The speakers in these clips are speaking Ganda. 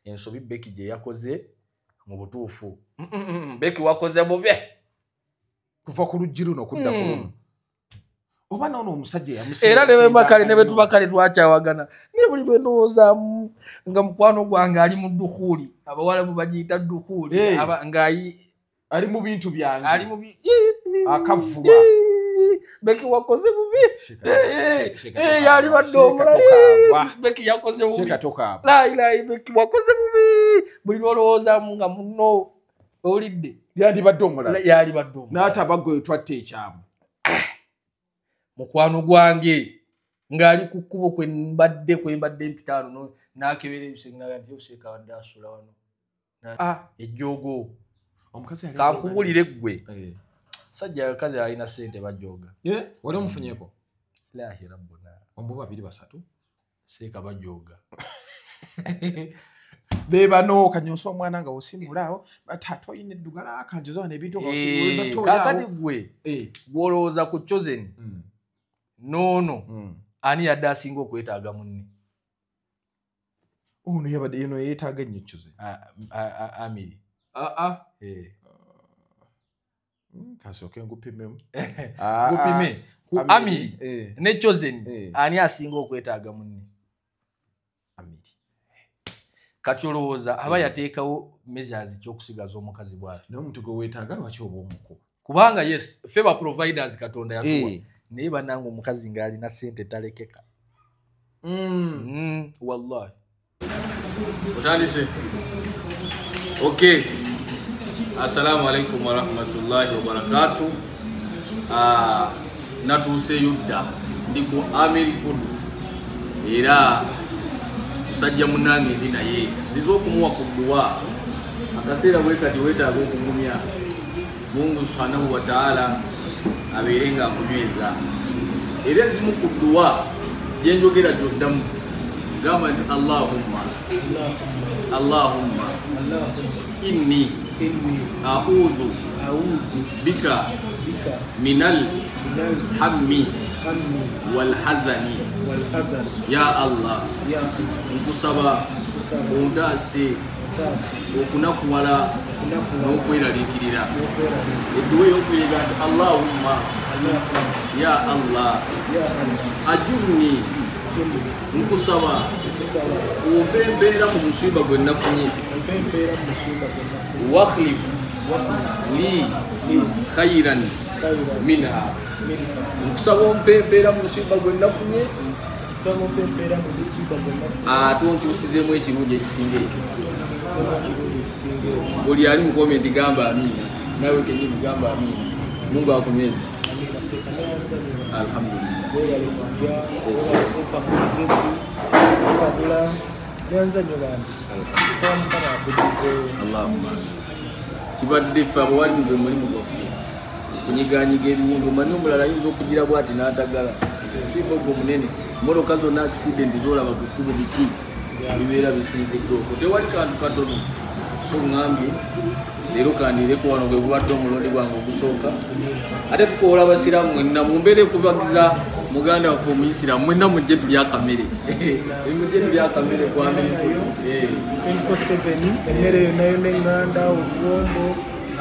ensobi Becky je yakoze mu butuufu Becky wakoze bube kuva ku lujjiru nokudda ku oba nono omusajja yamusinga era ne bakale ne betubakale twakyawagana ne buli bwe ndowooza nga mukwano gwange ali mu dukhuli abawala bugiyita dukhuli nga ali mu bintu byange ali mu akavuba Becky wakoze bubi yali baddomula Becky yakoze bubi la Becky wakoze bubi buli lowooza nga muno olidde yali baddomula n'atabagwe twatte ekyamu mukwano gwange ngali ku kkubo kwe mbadde mpitaano nakebera ebisenga nti oseka wadde asula wano ejjogo omukazi kankubulire gwe sajja akazi alina sente bajoga wali omufunyeko ilahi rabbuna ombo babiri basatu seeka bajoga bebano kanyusa omwana nga osimulaawo batata oyina eddugala akanjuza n'ebintu kakati gwe gwolowooza ku chosen nono ani yadde asinga okwetaaga munne ono yabadde yeno yeetaaga ennyo chosen Amiri kasooke ngupimemu gupime ku Amiri ne chosen ani asinga okwetaaga munne Amiri kati olowooza aba yateekawo measures ky'okusigaza omukazi bw'ati n'omuntu gwe weetaaga lwaki oba omuko kubanga yes favor providers katonda yatuwa naye banange omukazi ng'alina sente talekeka wallahi otandise okay assalamu alaikum warahmatullahi wabarakatuh natuuse yudda ndi ku Amiri Foods era musajja munange ndi naye nziza okumuwa ku dduwa akaseera bwe kati weetaaga okugumya Mungu subhanahu wa ta'ala abeere nga akunyweza era ezimu ku dduwa gye njogera gyoddamu gamba nti Allahumma inni a'udhu bika minal hammi wal hazani ya Allah nkusaba ondaase okunakuwala n'okweraliikirira edduwa ey'okuyega nti Allahumma ya Allah ajurni nkusaba ompe embeera mu musiiba gwe nafunye wakhlif li khayran minha nkusaba ompe embeera mu musiiba gwe nafunye ate onkyusizeemu ekirungi ekisinga ekyo buli ali mu komenti gamba amina nawe kenyini gamba amina Mungu akunyweze alhamdulillah kibadde ffe abo wali mugwe mulimu gwaffe kunyiganyiga ebiwundu manyi omulala ayinza okugira bwati n'atagala fiba ogwo munene mmotoka zonna accident zolaba ku kkubo biki bibeera bisinziddwa okwo tewali kantu katono so ŋŋambye leero kandiireko wano gwe bubadde omulundi gwange ogusooka ate tukoola abasiraamu mwenna mumbeere kubagiza muganda waffe omuyisiraamu mwenna mujje tulyakamere mujje tulyakamere ku Amiri Foods 24/7 emmere yonayo n'eŋŋanda obwombo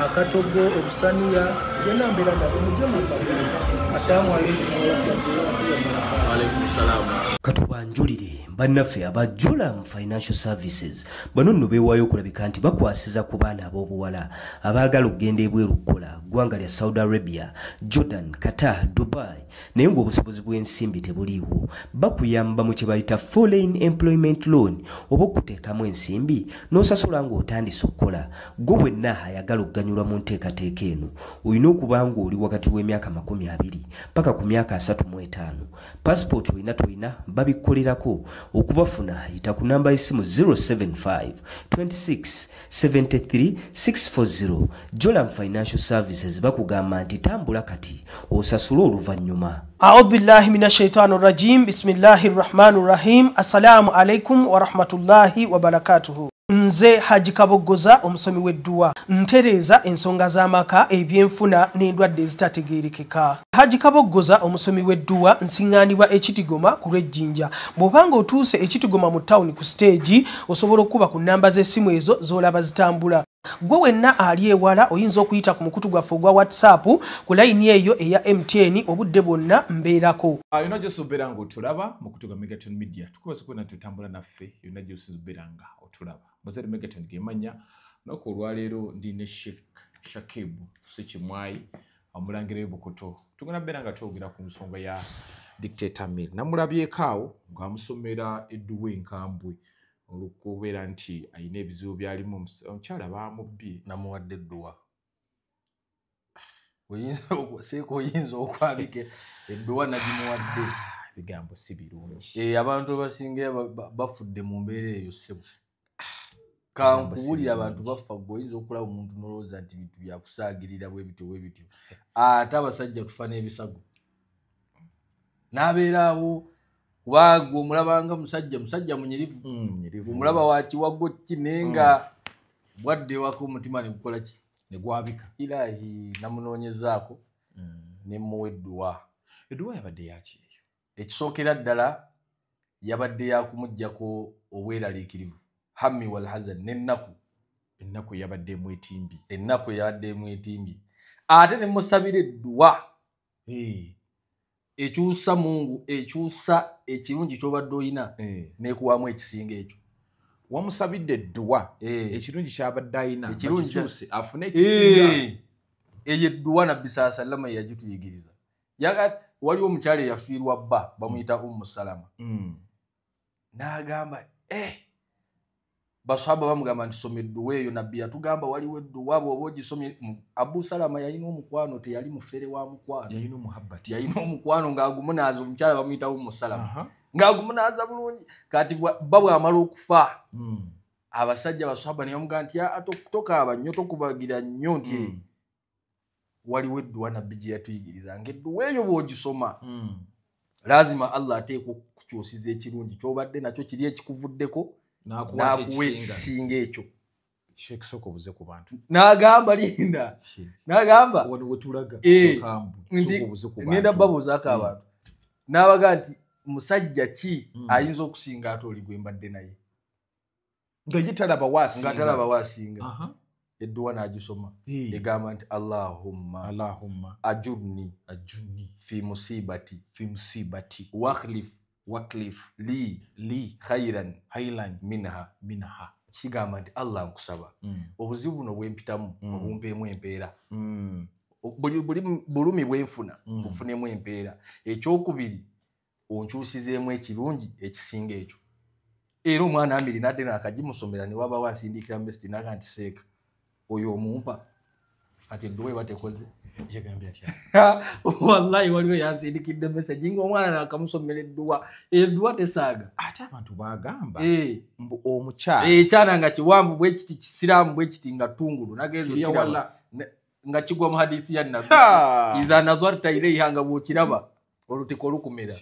akatogo obusaniya byonna mbeera nabo mujje mukagule assalamu alaikum warahmatullahi wabarakatuh. Waalaikum salaam. Katubanjulire bannaffe aba Jolam Financial Services bano nno beewaayo okulabika nti bakwasiza ku baana ab'obuwala abaagala okugenda ebweru kukola ggwanga lya Saudi Arabia, Jordan, Qatar, Dubai naye ng'obusobozi bw'ensimbi tebuliiwo. Bakuyamba mu kye bayita Foreign Employment Loan oba okuteekamu ensimbi n'osasula ng'otandise okukola. Gwe wenna ayagala okuganyulwa mu nteekateeka eno olina okuba ng'oli wakati w'emyaka 20 paka ku myaka 35. Passport olina toyina babikolerako. Okubafuna yita ku namba y'essimu 075 26 73 640. Jolam Financial Services bakugamba nti tambula kati osasule oluvannyuma. A'udhu billahi minash shaitani rajim. Bismillahir rahmanir rahim. Assalamu alaikum wa rahmatullahi wa barakatuh. Nze Haji Kaboggoza omusomi w'edduwa ntereeza ensonga z'amaka ebyenfuna n'endwadde ezitategeerekeka. Haji Kaboggoza omusomi w'edduwa nsiŋŋaanibwa Ekitigoma ku Lwejjinja. Bw'obanga otuuse Ekitigoma mu ttawuni ku siteegi osobola okuba ku nnamba z'essimu ezo z'olaba zitambula. Gwe wenna ali ewala oyinza okuyita ku mukutu gwaffe ogwa WhatsApp ku layini eyo eya MTN obudde bwonna mbeerako. Yonna gy'ossa obeera ng'otulaba mu kutu gwa Megaton Media tukubaza kwena tutambula naffe yonna gy'ossa obeera nga otulaba. Muzere Megaton gemanya noko olwaleero ndi ne Sheikh Shakib Sekimwayi omulangira w'Ebukoto. Tugenda beera nga twogera ku nsonga ya Dictator Mill. Namulabyeko awo ng'amusomera edduwa enkambwe olukubeera nti ayina ebizibu byalimu omukyala bamubbye namuwadde edduwa. Oyinza okwabika edduwa nagimuwadde. Ebigambo si birungi. Abantu basinga bafudde mu mbeera eyo ssebo. Kankuwulira abantu bafa gwe oyinza okulaba omuntu nolowooza nti bintu byakusaagirira bwe bityo. Ate abasajja tufa n'ebisago. N'abeera awo kubanga omulabanga musajja munyirivu. Omulaba wa kiwago ki naye nga bwadde wako omutima ne gukola ki? Ne gwabika. Ilaahi namunoonyezaako ne muwa edduwa. Edduwa yabadde yaki eyo? Ekisookera ddala yabadde yakumuggyako obweraliikirivu. Hammi wal hazan n'ennaku. Ennaku yabaddeemu etimbi. Ennaku yabaddeemu etimbi. Ate ne musabira edduwa. Ekyusa Mungu, ekyusa ekirungi ky'obadde oyina n'ekuwaamu ekisinga ekyo. Wamusabidde edduwa ekirungi ky'abadde ayina bakikyuse afune ekisinga. Eyo edduwa Nabbi sallallahu yagituyigiriza. Waliwo omukyala eyafiirwa bba bamuyita Ummu Salama. N'agamba basahaba bamugamba nti soma edduwa eyo Nabbi yatugamba waliwo edduwa bw'oba ogisomye. Abu Salama yalina omukwano teyali mufere wa mukwano. Yalina omuhabbati. Yalina omukwano ng'agumunaaza omukyala bamuyita Ummu Salama. Ng'agumunaaza bulungi. Kati bba bw'amala okufa abasajja basahaba ne bamugamba nti tokaaba nnyo tokubagira nnyo nti waliwo edduwa Nabbi gye yatuyigiriza ng'edduwa eyo bw'ogisoma lazima Allah ateeka okukyusiza ekirungi ky'obadde nakyo kiri ekikuvuddeko n'akuwa ekisinga ekyo. Sheikh soko buze ku bantu. N'agamba linda. N'agamba wano wetulaga nti ngenda babuuzaako abantu. N'abaga nti musajja ki ayinza okusinga ate oli gwe mbadde naye nga talaba waasinga. Edduwa n'agisoma egamba nti Allahumma ajurni fi musibati waklif li khairan minha. Kigamba nti Allah nkusaba obuzibu buno bwempitamu obumpeemu empeera. Bulumi bwenfuna bufunemu empeera. Ekyokubiri onkyusizeemu ekirungi ekisinga ekyo. Era omwana Amiri n'adde n'akagimusomera ne waba wansindikira mbesti n'aga nti seeka oyo omumpa kati edduwa eba tekoze. Yagambye atya? Wallahi waliwo yansindikidde message ng'omwana n'akamusomera edduwa tesaaga. Ate abantu bagamba mbu omukyala ekyana nga kiwanvu bwe kiti kisiraamu bwe kiti nga ttungulu nagenza okiraba nga kigwa mu hadiisi ya Nabbi idha nadharta ilayha nga bw'okiraba olutiko lukumera.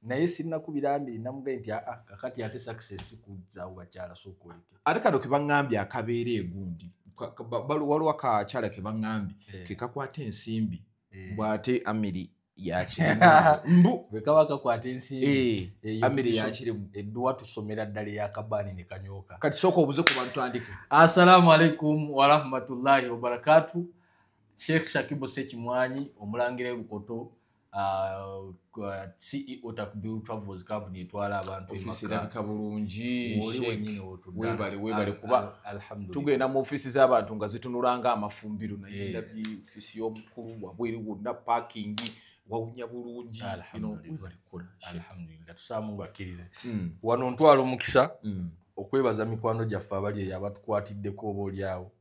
Naye sinnakubira Amiri namugambye nti kakati ate success kuzaawo bakyala sookoleke. Ate kano ke baŋŋambye akabeera egundi waliwo akakyala ke baŋŋambye ke kakwata ensimbi bw'ate Amiri yakiremu mbu bwe kaba kakwata ensimbi Amiri yakiremu. Edduwa tusomera ddala ey'akabaani ne kanyooka. Kati sooka obuze ku bantu andike. Assalamu alaikum wa rahmatullahi wa barakatuh. Sheikh Shakib Sekimwanyi omulangira w'Ebukoto CEO Takbiru Travels Company etwala abantu ofisi erabika bulungi. Webale kuba tugenda mu ofisi z'abantu nga zitunulanga amafumbiro naye ndabye ofisi y'omukulu wabweri wonna parking wawunya bulungi. Webale kukola. Alhamdulillah tusaamu ng'akkirize. Wano ntwala omukisa okwebaza mikwano gyaffe abali eyo abatukwatiddeko obaolyawo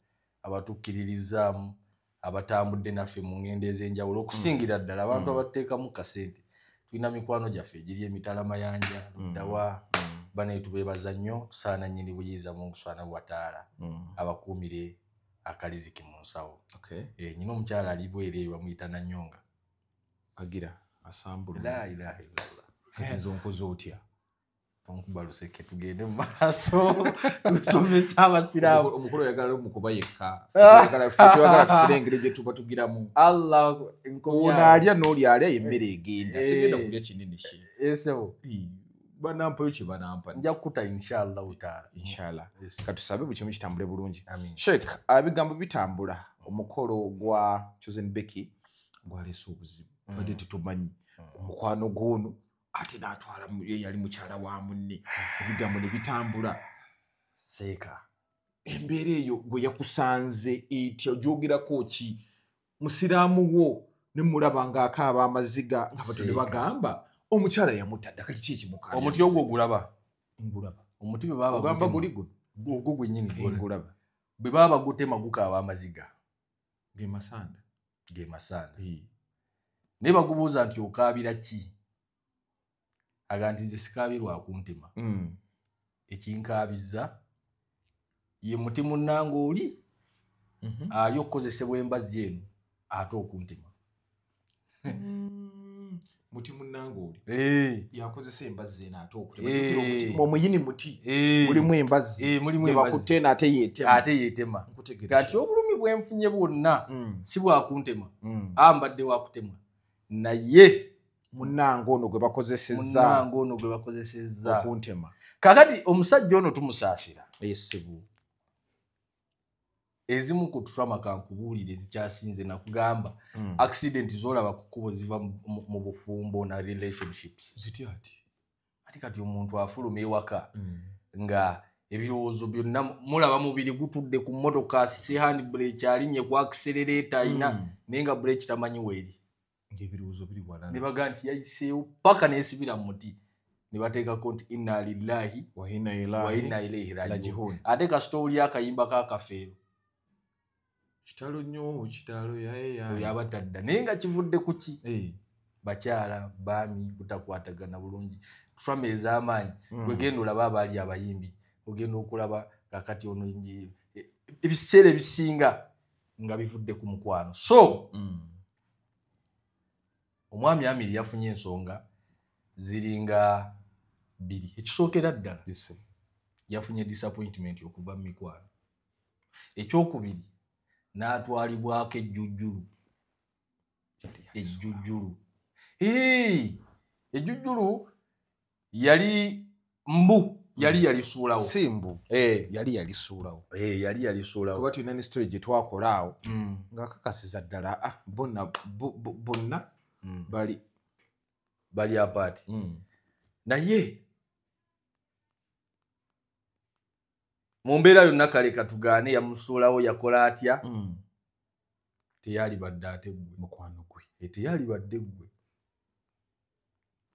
abatukkiririzaamu abatambudde naffe mu ngendo ez'enjawulo okusingira ddala abantu abateekamu kasente. Tulina mikwano gyaffe egiri emitala mayanja Luddawa bane tubeebaza nnyo tusaana nnyini buyinza Mungu subhanahu wa ta'ala abakuumire akaliziki mu nsawo. Nyina omukyala ali bwere eyo bamuyita Nanyonga agira asambula. La ilaha illallah. Kati nze onkoze otya? onkuba luseke tugende mu maaso tusomesa abasiraamu omukulu yagala omukuba yekka yagala tufulengere gye tuba tugiramu Allah ono alya n'oli alya emmere egenda sigenda kulya kinene she esebo banampayo kye banampa nja kukuta inshallah taala inshallah katusabe buli kimu kitambule bulungi amin Sheikh ebigambo bitambula omukolo gwa Chosen Becky gwaleese obuzibu badde tetumanyi omukwano gw'ono ate n'atwala yali mukyala wa munne ebigambo ne bitambula seeka embeera eyo gwe yakusanze etya ogyogerako ki musiraamu wo ne mulaba ng'akaaba amaziga nga bato ne bagamba omukyala yamutadde kati ki ekimukaaba omuti ogwo gulaba ngulaba omuti bwe baba ogamba guli guno ogwo gwennyini ngulaba bwe baba gutema gukaaba amaziga ge masanda naye bagubuuza nti okaabira ki aga nti nze sikaabirwa kuntema ekinkaabiza ye muti munnange oli ali okukozesebwa embazi eno ate okuntema muti munnange oli yakozesa embazzi eno ate okutema omuyini muti mulimu embazzi gye bakutte eno ate yeetema kati obulumi bwenfunye bwonna si bwakuntema ambadde wakutema naye munnange ono gwe bakozesezza okuntema kakati omusajja ono tumusaasira esibu ezimu ku trauma kankubuulire zikyasinze nakugamba accident zolaba ku kkubo ziva mu bufumbo na relationships zitya ati kati omuntu afuluma ewaka nga ebirowoozo byonna mulaba mubiri gutudde ku mmotoka si handbrake alinye ku accelerator ayina naye nga brake tamanyi weeri ng'ebirowoozo biri wala ne baga nti yayiseewo paka neesibira mu muti ne bateekako nti inna lillahi wa inna ilaihi raji'un ate kasita oli akayimba k'akafeero kitalo nnyo kitalo yabatadda naye nga kivudde ku ki bakyala baami butakwatagana bulungi trauma ez'amaanyi wegenda olaba abaali abayimbi ogenda okulaba kakati ono ebiseera ebisinga nga bivudde ku mukwano so omwami Amiri yafunye ensonga ziringa 2 ekisookera ddala yafunye disappointment okuva mu mikwano ekyokubiri n'atwalibwako ejjujjulu yali mbu yalisuulawo simbu yali yalisuulawo kuba tulina ne story gye twakola awo ng'akakasiza ddala bonna bali apaati naye mu mbeera yonna kale katugaane yamusuulawo yakola atya teyali badde ate gwe mukwano gwe teyali badde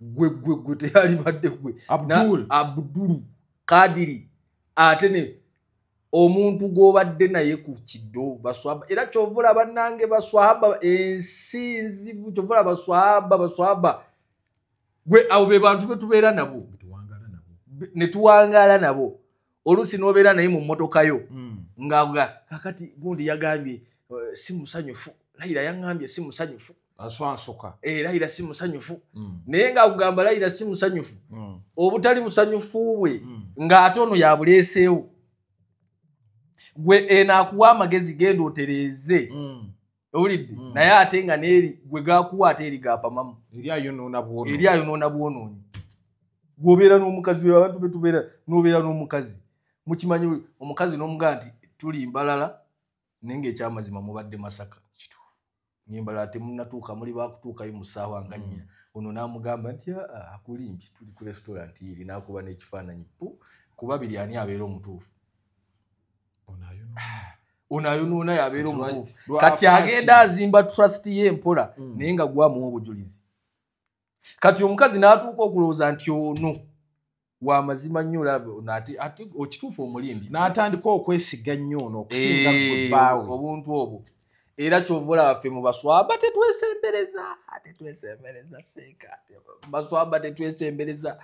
gwe teyali badde gwe Abdul Kadiri ate ne omuntu gw'obadde naye ku kiddo baswaba era kyovula bannange baswaba ensinzi kyovula baswaba gwe abo be bantu betubeera nabo ne tuwangaala nabo olusi n'obeera naye mu mmotoka yo ng'avuga kakati gundi yagambye si musanyufu Layira yangambye si musanyufu aswansuka Layira si musanyufu naye ng'akugamba Layira si musanyufu obutali busanyufu bwe ng'ate ono yabuleeseewo gwe enaakuwa amagezi genda otereeze owulidde naye ate nga n'eri gwe gaakuwa ate eri gaapamamu eri ayonoona bwonoonyi gwobeera n'omukazi bwe abantu betubeera n'obeera n'omukazi mukimanyi omukazi n'omugaa nti tuli Mbalala naye ng'ekyamazima mubadde Masaka Mbalala temunnatuuka muli baakutuukayo mu ssaawa nga 4 ono n'amugamba nti akulimbi tuli ku restaurant eri n'akuba n'ekifaananyi kuba biri ani abeera omutuufu ono ayonoona yabeera omutuufu kati agenda azimba trust ye mpola naye nga gwamuwa obujulizi kati omukazi n'atuuka okulowooza nti ono wa mazima nnyo ate okituufu omulimbi n'atandika okwesiga nnyo ono okusinga bbaawe obuntu obwo era kyovula waffe mu baswaba tetwesembereza seeka baswaba tetwesembereza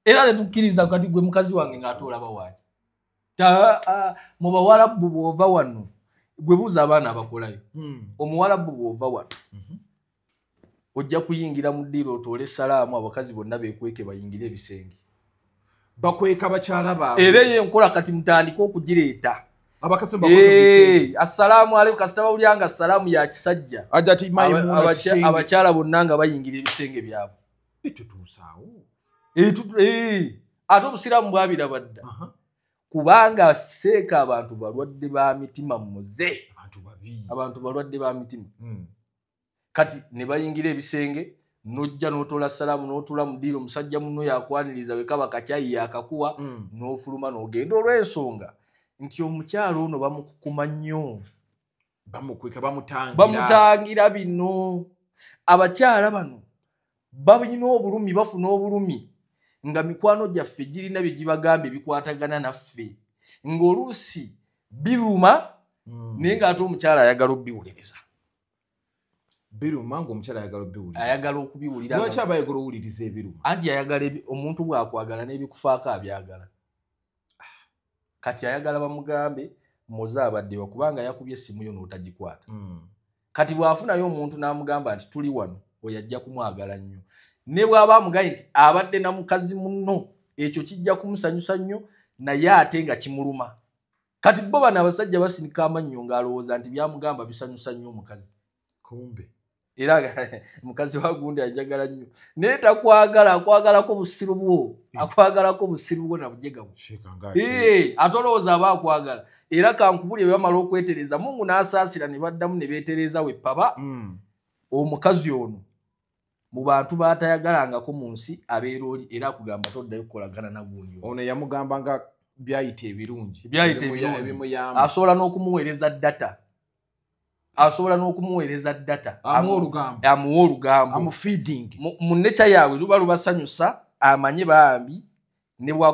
era tetukkiriza kati gwe mukazi wange ng'ate olaba waaki mu bawalabu bw'ova wano gwe buuza abaana abakolayo omuwalabu bw'ova wano ojja kuyingira mu ddiiro otoole salaamu abakazi bonna beekweke bayingire ebisenge bakweka bakyala baabwe era yenkola kati mutandika okugireeta abakazi bakweka assalamu alaykum kasitaba bulyanga assalamu ya kisajja ajati Maimuna abakyala bonna nga bayingira ebisenge byabwe bitutuusaawo ate obusiraamu bwabira badda kubanga seeka abantu balwadde ba mitima muze abantu balwadde ba mitima kati ne bayingira ebisenge nojja n'otola salaamu n'otula mu ddiiro omusajja muno yakwaniriza bwe kaba kacyayi yakakuwa n'ofuluma n'ogenda olw'ensonga nti omukyalo ono bamukukuma nnyo bamukweka bamutangira bino abakyala bano balina obulumi bafuna obulumi nga mikwano gyaffe girina bye gibagamba ebikwatagana naffe ng'oluusi biruma naye ng'ate omukyala ayagala obiwuliriza biruma ng'omukyala ayagala okubiwulira lwaki aba ayagala owuliriza ebiruma anti ayagala omuntu bw'akwagala n'ebikufaako abyagala kati ayagala bamugambe muze abaddewa kubanga yakubye essimu yo n'otagikwata kati bw'afunayo omuntu n'amugamba nti tuli wano oyo ajja kumwagala nnyo ne bw'aba amugaye nti abadde na mukazi muno ekyo kijja kumusanyusa nnyo naye ate nga kimuluma kati bo bano abasajja basinika amannyo ng'alowooza nti byamugamba bisanyusa nnyo omukazi kumbe era mukazi wa gundi ajagala nnyo naye akwagalako busiru bwo akwagalako busiru bwo nabujega bwo atolowooza aba akwagala era kankubuli bamala okwetereza Mungu n'asaasira ne baddamu ne beetereza we paba omukazi ono mu bantu baatayagalangako mu nsi abeera oli era akugamba toddayo kukolagana na gundi ono yamugamba nga byayita ebirungi asobola n'okumuweereza data amuwa olugambo mu necha yaabwe luba lubasanyusa amanye bambi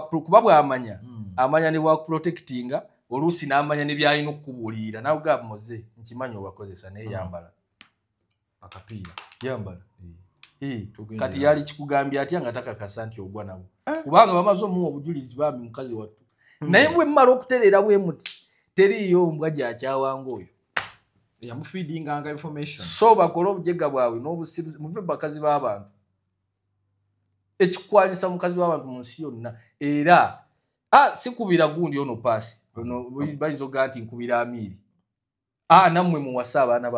kuba bw'amanya amanya ne bwakuprotectinga oluusi n'amanya ne byalina okukubuulirira nawe gamba muze nkimanyi obakozesa naye yambala akapiira yambala kati yali kikugambye atya nga takakasa nti ogwa nabo kubanga bamaze omuwa obujulizi bambi mukazi wattu naye bwe mmala okutereera bwe muti teriiyo ombwa gyakyawanga oyo yamufeedinganga information so bakola obujega bwawe n'obusiruzi muve bakazi b'abantu ekikwanyisa mukazi w'abantu mu nsi yonna era sikubira gundi ono paasi ono bayinza ogaa nti nkubira amiiri nammwe muwasa abaana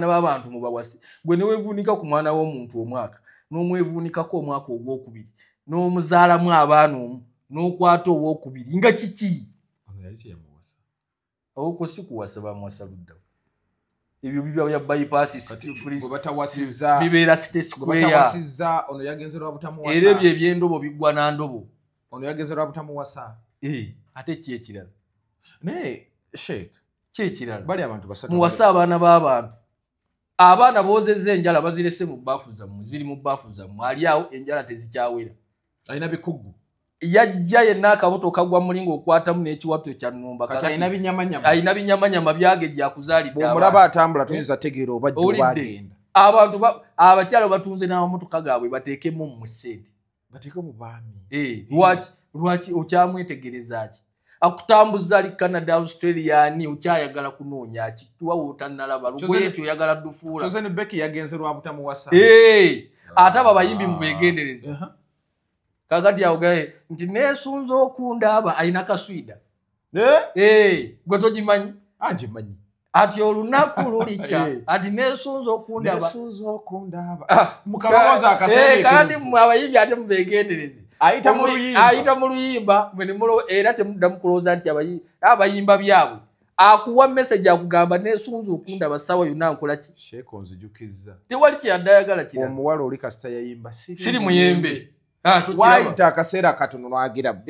b'abantu mubawasi gwe neweevuunika ku mwana w'omuntu omwaka n'omwevuunikako omwaka ogwokubiri n'omuzaalamu abaana omu n'okwata owokubiri nga kiki oko si kuwasa bamuwasa luddawo ebyo biba bya bypass bibeera state square era ebyo ebyendobo bigwa na ndobo ono yagezerwa butamuwasa ate kyekirala naye sheikh kyekirala bali abantu basatu muwasa abaana b'abantu abaana boozezza enjala bazirese mu baafu zammwe ziri mu baafu zammwe ali awo enjala tezikyawera alina bikugu yajja yenna akabuto kagwa mulingo okwatamu n'ekiwatto kya nnumba kati alina binyamanyama byagejja kuzaalidde omulaba atambula tuyinza tegeera oba bagenda abantu abakyala batunze n'amamotoka gaabwe bateekemu mu ssente bateeke mu baami lwaki okyamwetegereza ki akutambuza ali Canada Australia ni okyayagala kunoonya ki tuwawo otannalaba lugwekyo oyagala dufuula Chosen Becky yagenzerwa butamuwasa ate abo abayimbi mubeegendereza kakati awogaye nti neesunza okundaba alina kaswida gwe togimanyi angimanyi ati olunaku lulica ati neesunza okundaba mukabawoza akasenge kandi abayimbi ate mubeegendereze ayita mu luyimba era temudda mukulowooza nti abayimba byabwe akuwa message akugamba neesunza okundaba ssaawa yonna nkolaki sheeko nzijukizza tewali kyeyaddayagala kirala omuwala oli kasita yayimba siri muyembe wayita akaseera katono nwagira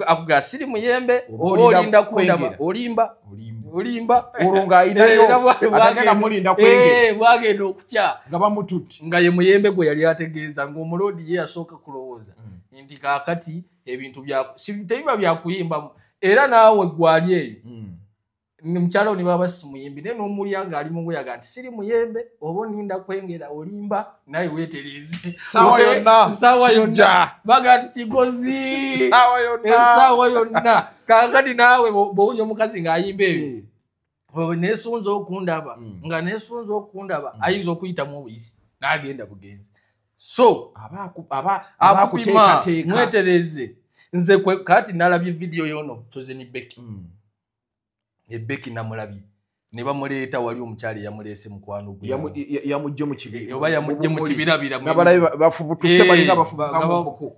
akugaa siri muyembe oba olinda kundaba olimba olwo ng'ayinayo atagenda mulinda kwenge bwagenda okukya nga bamututti nga ye muyembe gwe yali ategeeza ng'omulodi ye yasooka kulowooza nti kaakati ebintu tebiba byakuyimbamu era naawe gwali eyo mukyala oni baba si muyembe naye n'omulya ng'ali mu bweyaga nti siri muyembe oba oninda kwengera olimba naye weetereze saawa yonna baga nti kigozi esaawa yonna kaakati naawe bwowulya omukazi ng'ayimba ebyo neesunza okundaba nga neesunza okundaba ayinza okuyitamu obuyisi n'agenda bugenzi so abakupima mwetereze nze kati nalabye video yono toze ni Becky Becky namulabye ne bamuleeta wali omukyali yamulese mukwano gwe yamujje mu kibira oba yamujje mu kibirabira nabalayi bafubutuse balinga bafubukamu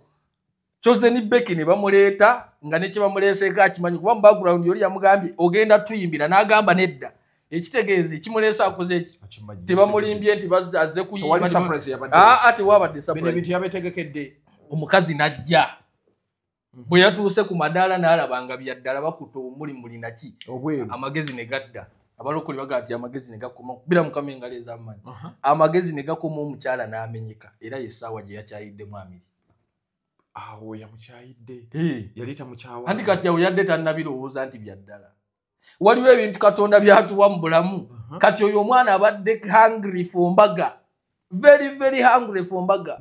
toze ni Becky ne bamuleeta nga ne kibamulese ka kimanyi kuba mu background yoli yamugambye ogenda tuyimbira n'agamba nedda ekitegeeze kimulesa akoze eki tebamulimbye nti bazze kuyimba ate wabadde surprise bino bintu yabetegekedde omukazi najja bwe yatuuse ku madaala n'alabanga byaddala bakuta omuli mulinaki amagezi ne gadda abalokoli baga nti amagezi ne gakoma bila mukamenga leza amanyi amagezi ne gakoma omukyala n'amenyeka era yesaawa gye yakyayiddemu amiri awo yamukyayidde yalita mukyawa andi kati yawe yadde tannabirowooza nti byaddala waliwo ebintu Katonda byatuwa mu bulamu kati oyo omwana abadde hungry for mbaga very hungry for mbaga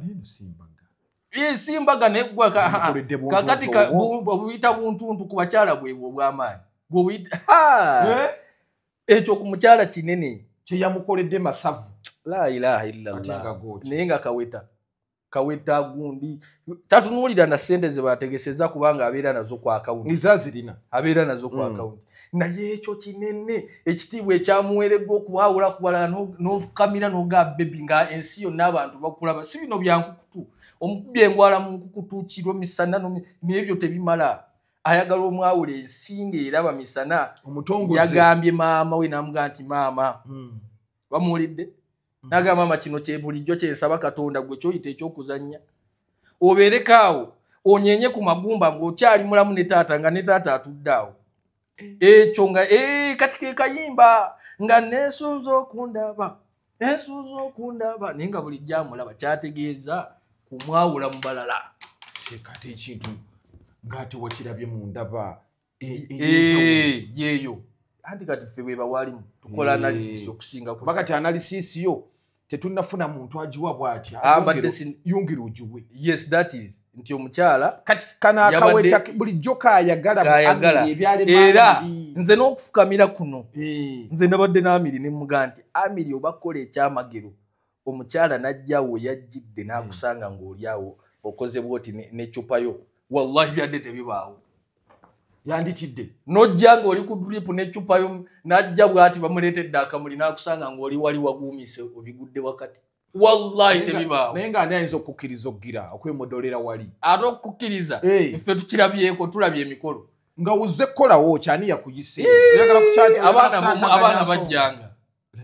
simbaga neggwa kakati buyita buntuntu ku bakyala bwebwe obw'amaanyi ekyo ku mukyala kinene kye yamukoledde masavu la ilaha illallah naye nga kaweta gundi tatunuulira na sente ze bategeseza kubanga abeera nazo ku akawunti izazirina abeera nazo ku akawunti naye ekyo kinene ekitiibwa ekyamuweereddwa okuwawula ku balala n'ofukamira n'oga bebi nga ensi yonna abantu bakulaba si bino byankukutu omukubye engwala mu nkukutu kiro misana n'ebyo tebimala ayagala omwawula ensi ng'eraba misana yagambye maama we n'amugaa nti maama bamuwulidde naga mama kino kye bulijjo kyensaba Katonda gwe kyoyita ekyokuzannya obeerekaawo onyenye ku magumba ng'okyali mulamu ne taata nga ne taata atudde awo ekyo nga kati ke kayimba nga neesunza okundaba naye nga bulijjo amulaba kyategeeza kumwawula mu balala kati ekintu ng'ate wakirabye mu ndaba yeeyo anti kati ffe bwe bawalimu tukola analysis okusinga bakati analysis yo tetunnafuna muntu agiwa bw'ati yungira ogiwe yes that is nti omukyala kati kana akaweta bulijjo kaayagala era nze n'okufukamira kuno nze nabadde n'amiri ne muga nti amiri obakola ekyamagero omukyala najjawo yajjidde n'akusanga ng'oli awo okoze bwoti n'eccupa yo wallahi byadde tebibaawo yanditidde nojja ng'oli ku drip n'eccupa yo najja bw'ati bamuleetedde akamuli n'akusanga ng'oli wali waguumise obigudde wakati wallahi tebibaawo naye ng'ani ayinza okukkiriza okugira okwemodolera wali ate okukkiriza ffe tukirabyeko tulabye emikolo nga wuzze kkolawo kyani yakuyise abaana bajjanga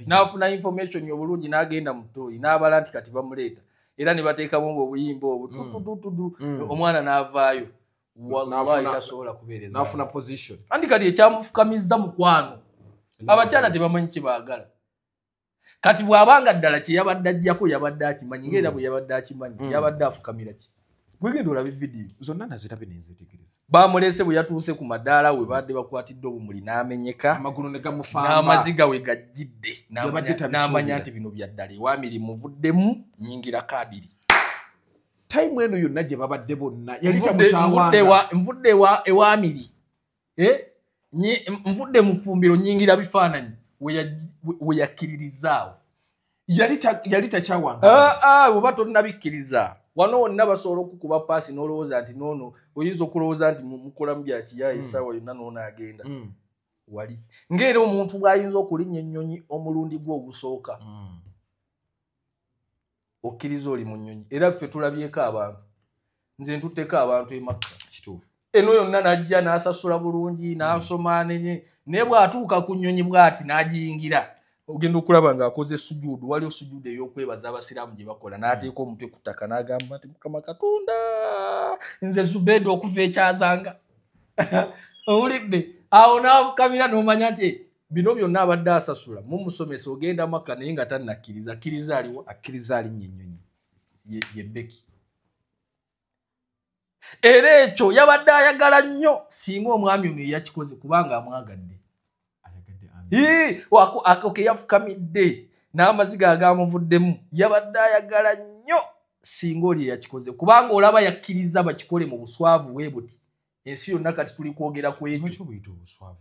n'afuna information obulungi n'agenda mu ttooyi n'abala nti kati bamuleeta era ne bateekamu obuyimba obwo tutututudu omwana n'avaayo wallahi tasobola kubeereza n'afuna position andi kati ekyamufukamiza mukwano abakyala tebamanyi kye baagala kati bw'abanga ddala kye yabadde ajjako yabadde akimanyi ng'era bwe yabadde akimanyi yabadde afukamira ki bwegenda olaba vidiyo zonna nazirabe nenzitegereza bamuleese bwe yatuuse ku madaala we badde bakwatidde obumuli n'amenyeka amagulu ne gamufamba n'amaziga we gajjidde n'amanya nti bino bya ddala ewamiri muvuddemu nyingira kadiri time eno yonna gye babadde bonna yali tamukyawanga nvudde ewamiri nvudde mu ffumbiro nyingira bifaananyi we yakkiririzaawo yali takyawanga oba tonnabikkiriza wano wonna basobola okukuba paasi n'olowooza nti noono oyinza okulowooza nti mukolamu byakiya essaawa yonna n'onaagenda wali ng'era omuntu bw'ayinza okulinnya ennyonyi omulundi gwe ogusooka okkiriza oli mu nnyonyi era ffe tulabyeko abantu nze ntutteko abantu emakka kituufu eno yonna n'ajja n'asasula bulungi n'asoma naye bw'atuuka ku nnyonyi bw'ati n'agiyingira ogenda okulaba ng'akoze sujuudu waliwo sujuudu ey'okwebaza abasiraamu gye bakola n'ateeka omutwe ku ttaka n'agamba nti Mukama Katonda nze Zubeeda okuva ekyazanga owulidde awo n'afukamira n'omanya nti bino byonna abadde asasula mumusomesa ogenda maka naye nga tannakkiriza akkiriza aliwa akkiriza alinnya ennyonyi ye Becky era ekyo yabadde ayagala nnyo singa omwami ono eyakikoze kubanga amwagadde ako ke yafukamidde n'amaziga agamuvuddemu yabadde ayagala nnyo singa oli eyakikoze kubanga olaba yakkiriza bakikole mu buswavu bwe buti ensi yonna kati tuli kwogera ku ekyo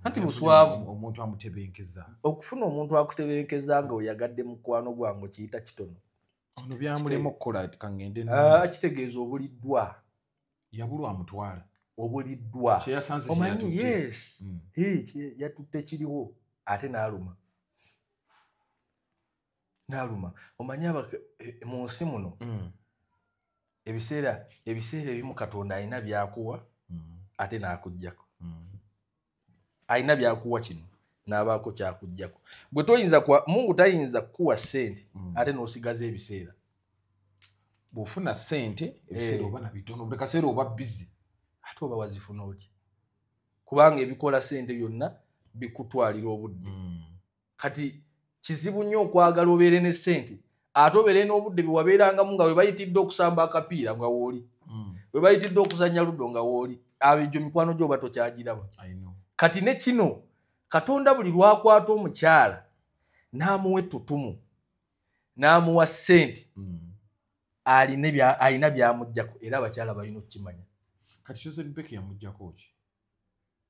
anti buswavu omuntu amutebenkeza okufuna omuntu akutebenkeza nga oyagadde mukwano gwange kiyita kitono ono byamulema okukola kangende kitegeeza obuliddwa yabulwa amutwala obuliddwa kyeyasanze omanyi yes yatutte kiriwo ate n'aluma omanyi mu nsi muno ebiseera ebimu Katonda alina byakuwa ate n'akuggyako alina byakuwa kino n'abaako kyakuggyako gwe Mungu tayinza kukuwa ssente ate n'osigaza ebiseera bw'ofuna ssente ebiseera oba nabitono buli kaseera oba busy ate oba wazifuna otya kubanga ebikola ssente byonna bikutwalira obudde kati kizibu nnyo okwagala obeere ne ssente ate obeere n'obudde bwewabeerangamu nga webayitidde okusamba akapiira nga wooli webayitidde okuzannya luddo nga wooli ab'egyo mikwano gy'oba tokyagiraba kati ne kino Katonda buli lwakwata omukyala n'amuwa ettutumu n'amuwa ssente alina byamuggyako era abakyala balina okukimanya kati Josephine yamuggyako ki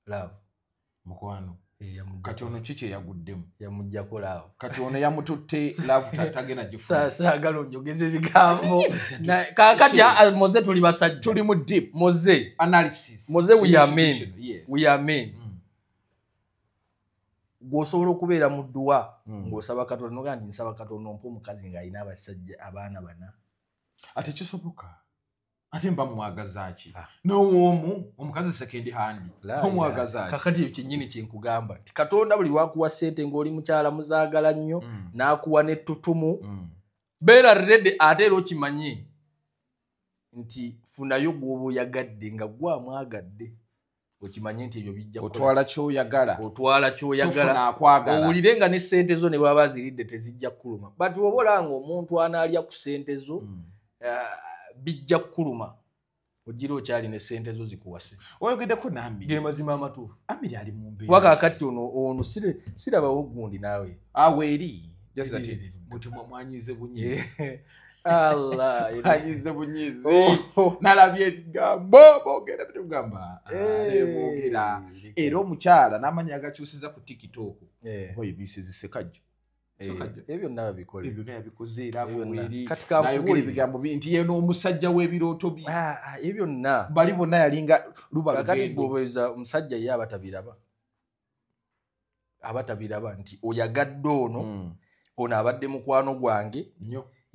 love mukwano kati ono kiki yaguddemu yamuggyako love kati ono yamututte love tatagena gifuna saagala onjogeza ebigambo kakati moze tuli basajja tuli mu deep moze analysis moze we are men gwosobola okubeera mu dduwa ng'osaba Katonda noga nti nsaba Katonda ompa omukazi ng'alina abasajja abaana bana ate kisoboka ate mba mwagaza ki n'owoomu omukazi second hand omwagaza ki kakati ekyo kyennyini kyenkugamba nti Katonda buli lwakuwa ssente ng'oli mukyala muzaagala nnyo n'akuwa n'ettutumu beera ready ate era okimanye nti funayo gw'oba oyagadde nga gwamwagadde okimanye nti ebyo bijja otwala kyoyagala owulire nga ne ssente zo ne bwaba ziridde tezijja kuluma but oba olanga omuntu anaalya ku ssente zo bijja kuluma ogira okyali ne ssente zo zikuwase oyogeddeko n'Amiri ge mazima amatuufu Amiri ali mu mbeera wakakati ono sirabawo gundi naawe aweeri mwanyize bunyize anyize bunyize nalabye ebigambo boogera bitugamba boogera era omukyala n'amanyi agakyusiza ku TikTok oba ebisizi Sekajja ebyo byonna babikola ebyo yabikoze era aweeri nayogera ebigambo nti ye n'omusajja w'ebirooto bye ebyo byonna bali bonna yalinga luba lugendo omusajja ye abatabiraba nti oyagadde ono abadde mukwano gwange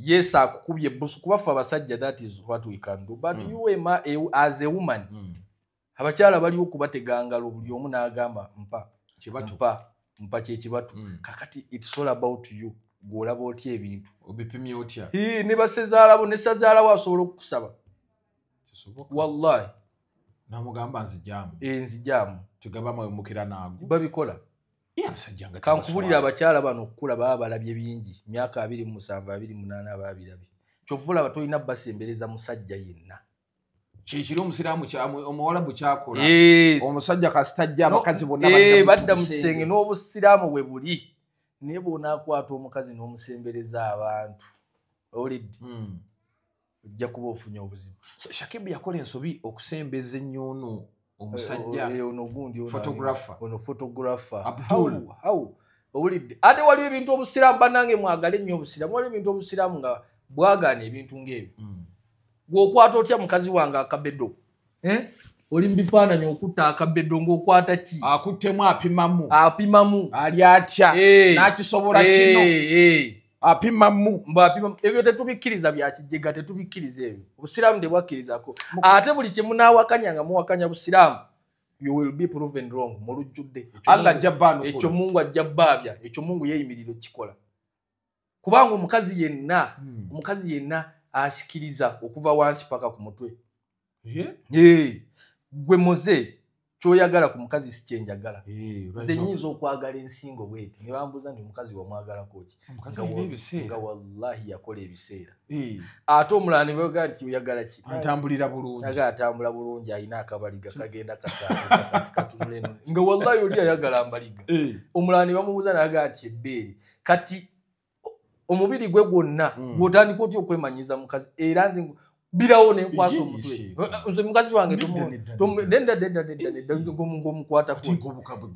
yes akukubye busu kubafa abasajja that is what we can do but you as a woman abakyala baliwo kubategangalo buli omu n'agamba mpa kyekibatu kakati it's all about you gwolaba otya ebintu obipimye otya ne basezaalawo ne sazaalawo asobola okukusaba wallahi namugamba nzijaamu tugaba mwemukira naago babikola kankubulira abakyala bano okukula baba balabye bingi myaka 27 28 ababirabye kyovula batolina basembereza musajja yenna kikiri omusiraamu omuwalabu kyakola omusajja kasitajja abakazi bonna badda mu kisenge n'obusiraamu bwe buli naye bw'onaakwata omukazi n'omusembereza abantu oliddi ojja kuba ofunye obuzibu Shakibu yakola ensobi okusembeza ennyoono omusajja ono gundi photographer Abdul owulidde ate waliwo ebintu obusiraamu bannange mwagale nnyo obusiraamu waliwo ebintu obusiraamu nga bwagaana ebintu ng'ebyo gw'okwata otya mukazi wange akabedo oli mu bifaananyi okutta akabedo ng'okwata ki akuttemu apimamu ali atya n'akisobola kino apimamu ebyo tetubikkiriza bya kijjega tetubikkiriza ebyo obusiraamu tebwakkirizako ate buli kye munaawakanya nga muwakanya busiraamu you will be proven wrong mulujjudde ekyo Mungu ajja bbaabya ekyo Mungu yeeyimirira okikola kubanga omukazi yenna asikiriza okuva wansi paka ku mutwe gwe moze kyoyagala ku mukazi si kyenjagala nze nnyinza okwagala ensingo bweti ne bambuuza nti omukazi wamwagalako ki nga wallahi yakola ebiseera ate omulala ne baga nti oyagala ki atambula bulungi alina akabaliga kagenda katunule nga wallahi oli ayagala ambaliga omulala ne bamubuuza naga nti ebbeere kati omubiri gwe gwonna gw'otandika otya okwemanyiza mukazi era nze birawo nenkwasa omutwe nze mukazi wange ngomukwatako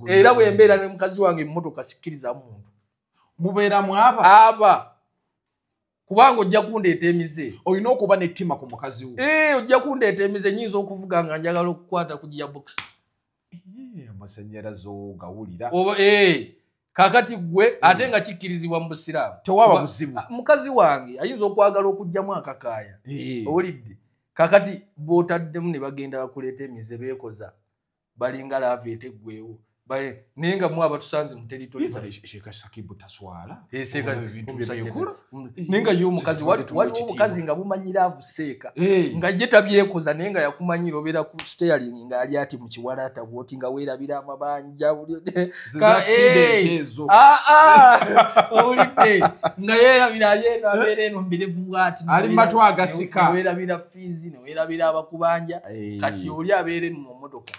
era bwembeera ne mukazi wange emmotoka sikkiriza muntu mubeera mwaba kubanga ojja kundeeta emize olina okuba nettima ku mukazi wo ojja kundeeta emize nyinza okuvuga nga njagala okukwata ku gearbox amasanyalaze gawulira oba kakati gwe ate nga kikkirizibwa mu busiraamu tewaba buzibu mukazi wange ayinza okwagala okugjamu akakaaya owulidde kakati bootaddemu ne bagenda bakuleeta emize beekoza balinga laava eteggwewo naye nga mwe abatusanze mu Sakibu taswala naye nga ye omukazi waliwo omukazi nga bumanyira avuseeka nga ye tabyekoza naye nga yakumanyira obeera ku steering nga ali ati mu kiwalaata bwoti nga weerabira amabanja owulidde nga yeerabira ali eno abeera eno mbirevu bwati ali matw agasika weerabira fiizi neweerabira abakubanja kati oli abeera eno mu mmotoka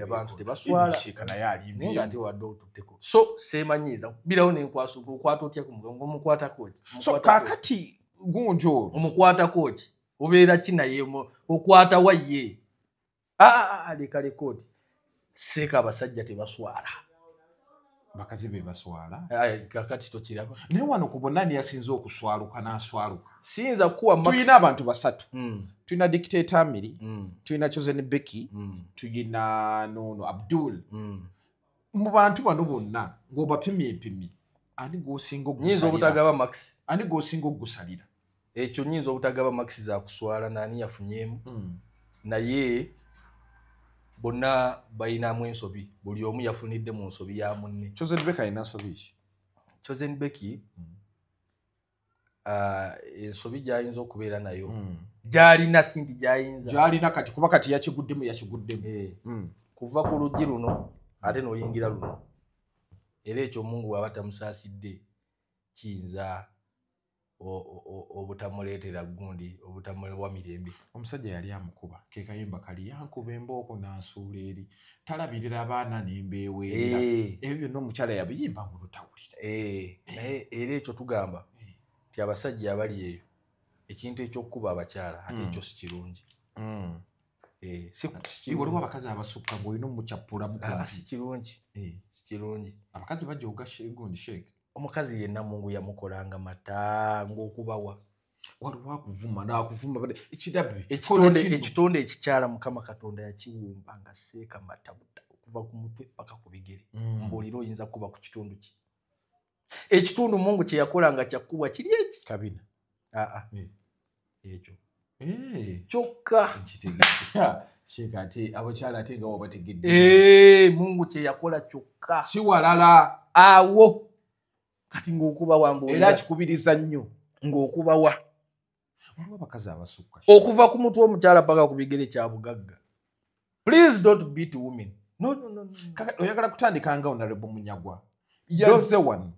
abantu tebaswala naye ate wadde otutteko so seemanyiiza birawo nenkwasuka okwata otya omukwatako so kakati gunjo omukwatako ki obeera ki naye okwata wa ye lekaleka oti seeka abasajja tebaswala bakazi be baswala kakati tokiraba naye wano ku bonna ani yasinza okuswaluka n'aswaluka siyinza kuwa tulina abantu basatu tulina dictator Amiri tulina Chosen Becky tulina nono Abdul mu bantu bano bonna ng'obapimyepimye ani gwosinga nyinza obutagaba max ani gwosinga okugusalira ekyo nyinza obutagaba max za kuswala nani yafunyemu naye bonna bayinamu ensobi buli omu yafunidde mu nsobi ya munne Chosen Becky ayina nsobi ki Chosen Becky ensobi gyayinza okubeera nayo gyalina sindi gyalina kati kuba kati yakiguddemu kuva ku luggi luno ate n'oyingira luno era ekyo Mungu bw'aba tamusaasidde kiyinza obutamuleetera gundi obutamulewa mirembe omusajja yali amukuba ke kayimba kali yankuba embooko n'ansuula eri talabirira abaana n'embeeweerera ebyo byonna omukyala yabiyimba mu lutawulira naye era ekyo tugamba nti abasajja abali eyo ekintu ekyokukuba abakyala ate ekyo si kirungi waliwo abakazi abasukka ng'olina omucappulamu si kirungi abakazi bajooga gundi sheeke omukazi yenna Mungu yamukolanga mata ng'okubawa waliwo akuvuma n'akuvuma ekidabbi ekitonde ekikyala Mukama Katonda yakiwumba nga seeka mata okuva ku mutwe paka ku bigere mbuulira oyinza kuba ku kitundu ki ekitundu Mungu kye yakola nga kyakubwa kiri eki kabina ekyo kyokka sheeka ate abakyala ate nga wabategedde Mungu kye yakola kyokka si walala awo kati ng'okuba wambu era kikubiriza nnyo ng'okubawa waliwo abakazi abasukka okuva ku mutwe omukyala paka ku bigere kya bugagga please don't beat women no oyagala kutandika nga Honorable Munyagwa yazze wano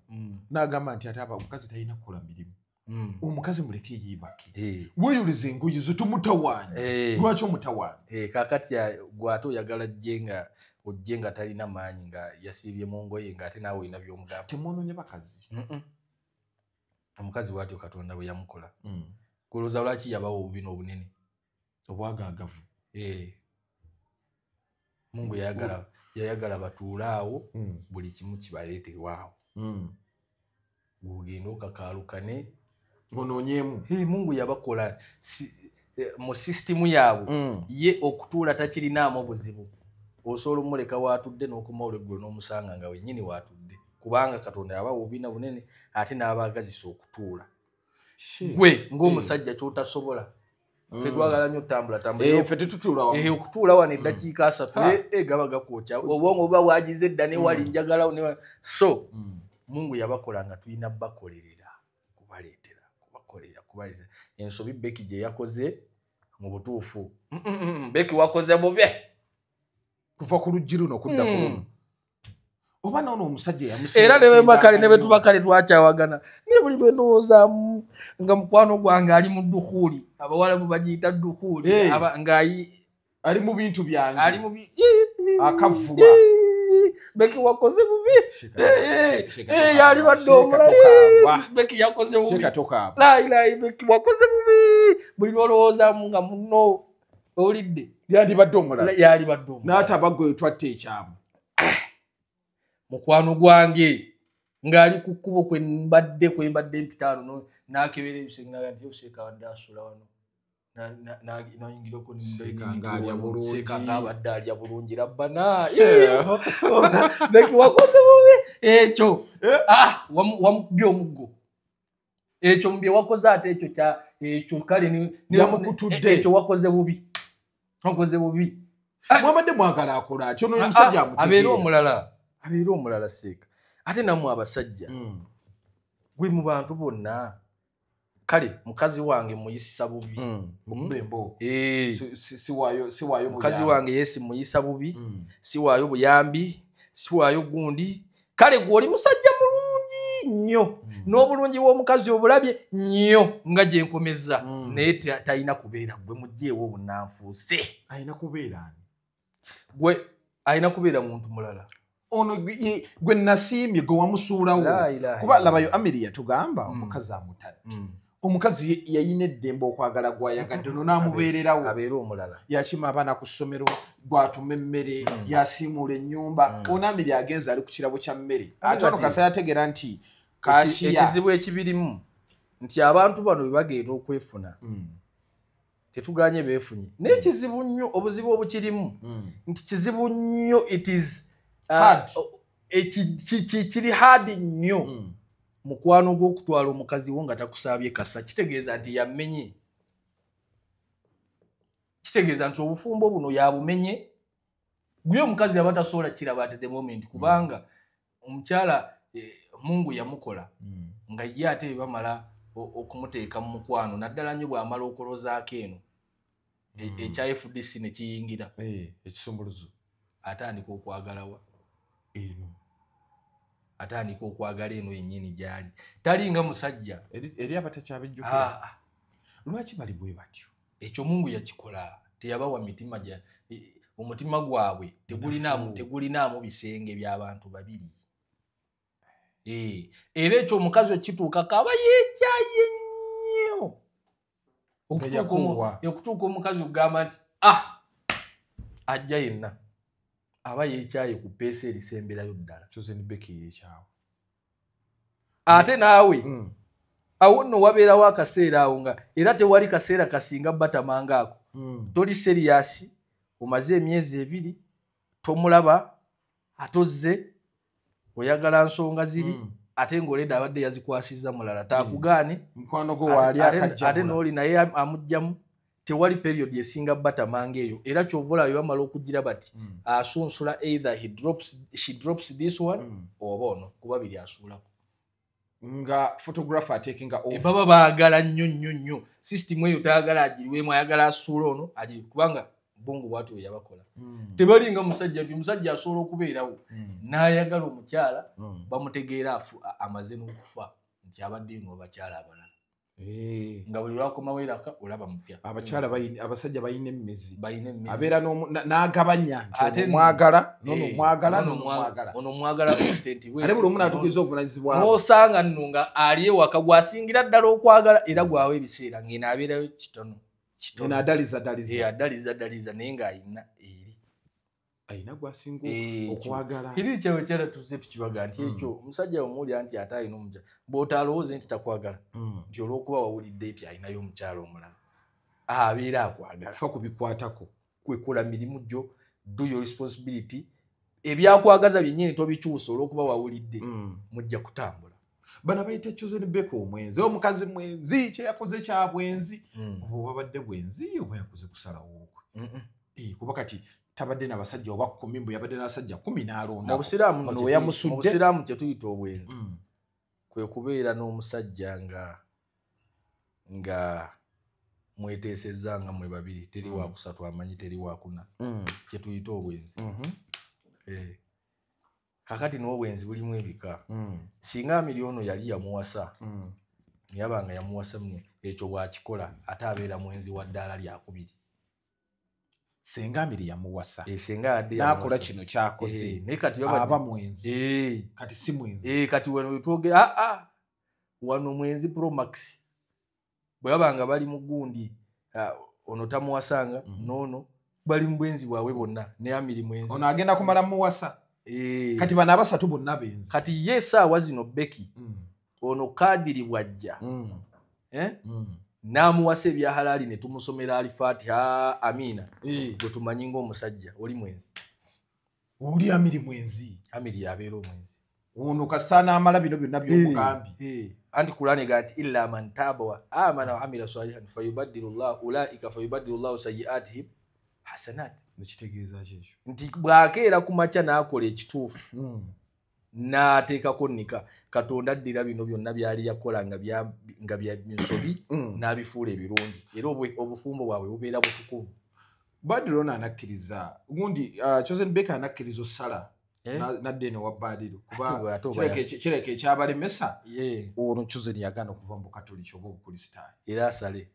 n'agamba nti ate omukazi talina kukola mirimu omukazi muleke yiibake weeyuliza engoye zo tomutawaanya lwaki omutawaanya kakati gwate oyagala ojje nga talina maanyi nga yasiibye mu ngoye ng'ate naawe olina by'omugamba temwonoonye bakazi omukazi bwatyo Katonda bwe yamukola kulowooza lwaki yabawo obubi n'obunene obwagaagavu Mungu yayagala batuule awo buli kimu kibaleeterwawo gugenda okakaalukane ngonoonyeemu Mungu yabakola mu sisitimu yaabwe ye okutuula takirinaamu obuzibu osobola omuleka waatudde n'okoma olweggulo n'omusanga nga wennyini waatudde kubanga Katonda yabawa obubina bunene ate n'abaagazisa okutuula gwe ng'omusajja ky'otasobola ffe twagala nnyo okutuula wano eddakiika 3 gaba gakwokya obwongo buba bwagize edda ne wali njagalawo so Mungu yabakola nga tulina bakolerera kubaleetera kubakolera ensobi Becky gye yakoze mu butuufu Becky wakoze bubi kuva ku luggi luno okudda ku luno oba noono omusajja era ne bembakale ne betubakale twakyawagana ne buli lwe ndowoozaamu nga mukwano gwange ali mu ddukuuli abawalabu bagiyita ddukuuli ali mu bintu byange ali mu akavulwa Becky wakoze bubi yali badde omulala Becky yakoze bubi Becky wakoze bubi buli lwolowoozamu nga muno owulidde yandibadde omulala yali badde omulala n'atabago etwatta ekyamu mukwano gwange ngali ku kkubo kwembadde mpitaano nakebera ebisenge nti Seeka abadde asula wano nayingirako Seeka abadde alya bulungi rabbana beki wakoze bubi ekyo wamukubye omuggo ekyo mbye wakoze ate ekyo kale ekyo wakoze bubi mwabadde mwagala akola atyo n'omusajja amutegeera abeera omulala Seeka ate namwe abasajja gwe mu bantu bonna kale mukazi wange muyisa bubi mukazi wange yesi muyisa bubi siwaayo buyambi siwaayo gundi kale gw'oli musajja mulungi nnyo n'obulungi bw'omukazi obulabye nnyo nga gye nkomeza naye talina kubeera gwe mugyeewo obunanfuuse gwe alina kubeera muntu mulala ono gwe nasiimye gwe wamusuulawo kuba labayo Amiri yatugamba omukazi amutadde omukazi yayina eddembe okwagala gwayagadde ono n'amubeererawo abeera omulala yakima abaana ku ssomero gwatuma emmere yasiimuula ennyumba ono Amiri agenza ali ku kirabo kya mmere ate ono kasa yategeera nti ekizibu ekibirimu nti abantu bano bwe bagenda okwefuna tetuganye beefunye naye kizibu nnyo obuzibu obukirimu nti kizibu nnyo it is kiri hard nnyo mukwano gw'okutwala omukazi wo nga takusaabye kasa kitegeeza nti yamenye kitegeeza nti obufumbo buno yabumenye gwe omukazi aba tasobola kiraba at the moment kubanga omukyala Mungu yamukola nga ye ate bamala okumuteeka mu mukwano naddala nnyo bw'amala okolozaako eno ekya FDC ne kiyingira ekisumbuluzo atandika okwagalawa eno atandika okwagala eno yennyini gyali talinga musajja eri abatakyabijjukira lwaki bali bwe batyo ekyo Mungu yakikola teyabawa mitima omutima gwabwe tegulinaamu bisenge by'abantu babiri era ekyo omukazi okituuka kaba yeekyaye nnyo okutuuka omukazi okugamba nti ajja yenna aba yeekyaye ku peesa erisemberayo ddala ate naawe awo nno wabeerawo akaseera awo nga era tewali kaseera kasinga batamanga ako toli seriyasi omaze emyezi 2 tomulaba atozze oyagala nsonga ziri ate ng'oleda abadde yazikwasizza mulala takugaane mukwano gwo waali ate n'oli naye amugjamu tewali period esinga batamanga eyo era kyovola bamala okugira bati asunsula either she drops this one oba ono kuba biri asuulako nga photographer taking over baba baagala nnyo system eyo taagala agiriwemu ayagala asuula ono ali kubanga bongo bwatu yabakola tebalinga musajja asobola okubeerawo n'ayagala omukyala bamutegeera amaze n'okufa nti abadde ng'obakyala abalala nga buli lwakomawo eraka olaba mupya abasajja balina emmezi abeera n'agabanya nti omwagala ono omwagala extent ate buli omu n'atugiza obuvunanyizibwa n'osanga nno nga ali ewaka gwasingira ddala okwagala era gwawe ebiseera ng'eno abeerayo kitono adaliza naye ng'ayina eri ayina gwasinga okwagala kiri kyewekyala tuze tukibaga nti ekyo omusajja omuwulira nti ate ayina omukyala bw'otaalowooze nti takwagala nti olw'okuba wawulidde nti ayinayo omukyala omulala abeera akwagala fa kubikwatako kwekola mirimu gyo do your responsibility ebyakwagaza byennyini tobikyusa olw'okuba wawulidde mujja kutambula bana bayita Chosen Beko omwenzi omukazi mwenzi kyeyakoze kya bwenzi oba babadde bwenzi oba yakoze kusalawo kuba kati tabadde n'abasajja oba 10 mbu yabadde n'abasajja 10 n'alonda mu Busiraamu kye tuyita obwenzi kwe kubeera n'omusajja nga mweteesezza nga mwe babiri teri wa kusatu amanyi teri wa kuna kye tuyita obwenzi kakati n'obwenzi bulimu ebika singa Amiri ono yali yamuwasa yabanga yamuwasa mwe ekyo bw'akikola ate abeera mwenzi wa ddaala lyakubiri senga Amiri yamuwasa n'akola kino kyakoze aba mwenzi kati si mwenzi kati wano twogera wano mwenzi Promax bwe babanga bali mu gundi ono tamuwasanga nono bali mu bwenzi bwawe bonna ne Amiri mwenzi ono agenda kumala muwasa kati bana abasatu bonna benzi kati ye saawa zino Becky ono kadiri bwajja n'amuwasa ebya halali ne tumusomera Al-Fatiha Amina bwe tumanyi ng'omusajja oli mwenzi oli Amiri mwenzi Amiri yabeera omwenzi ono kasana amala bino byonna by'omugambi anti Qur'ani gati illa man taba wa amana wa amila salihan fayubaddilullahu ulaika fayubaddilullahu sayyi'atihim hasanat nikitegeeza kyekyo nti bwakeera ku makya n'akola ekituufu n'ateekako nnika Katonda addira bino byonna byali yakola nga bya nsobi n'abifuula ebirungi era obufumbo bwabwe bubeera butukuvu Badru anakkiriza gundi Chosen Baker anakkiriza osala nadde eno wa Badru kuba kireke ekyabalemesa ono Chosen yagana okuva mu Katoliki oba Obukristaayo era asale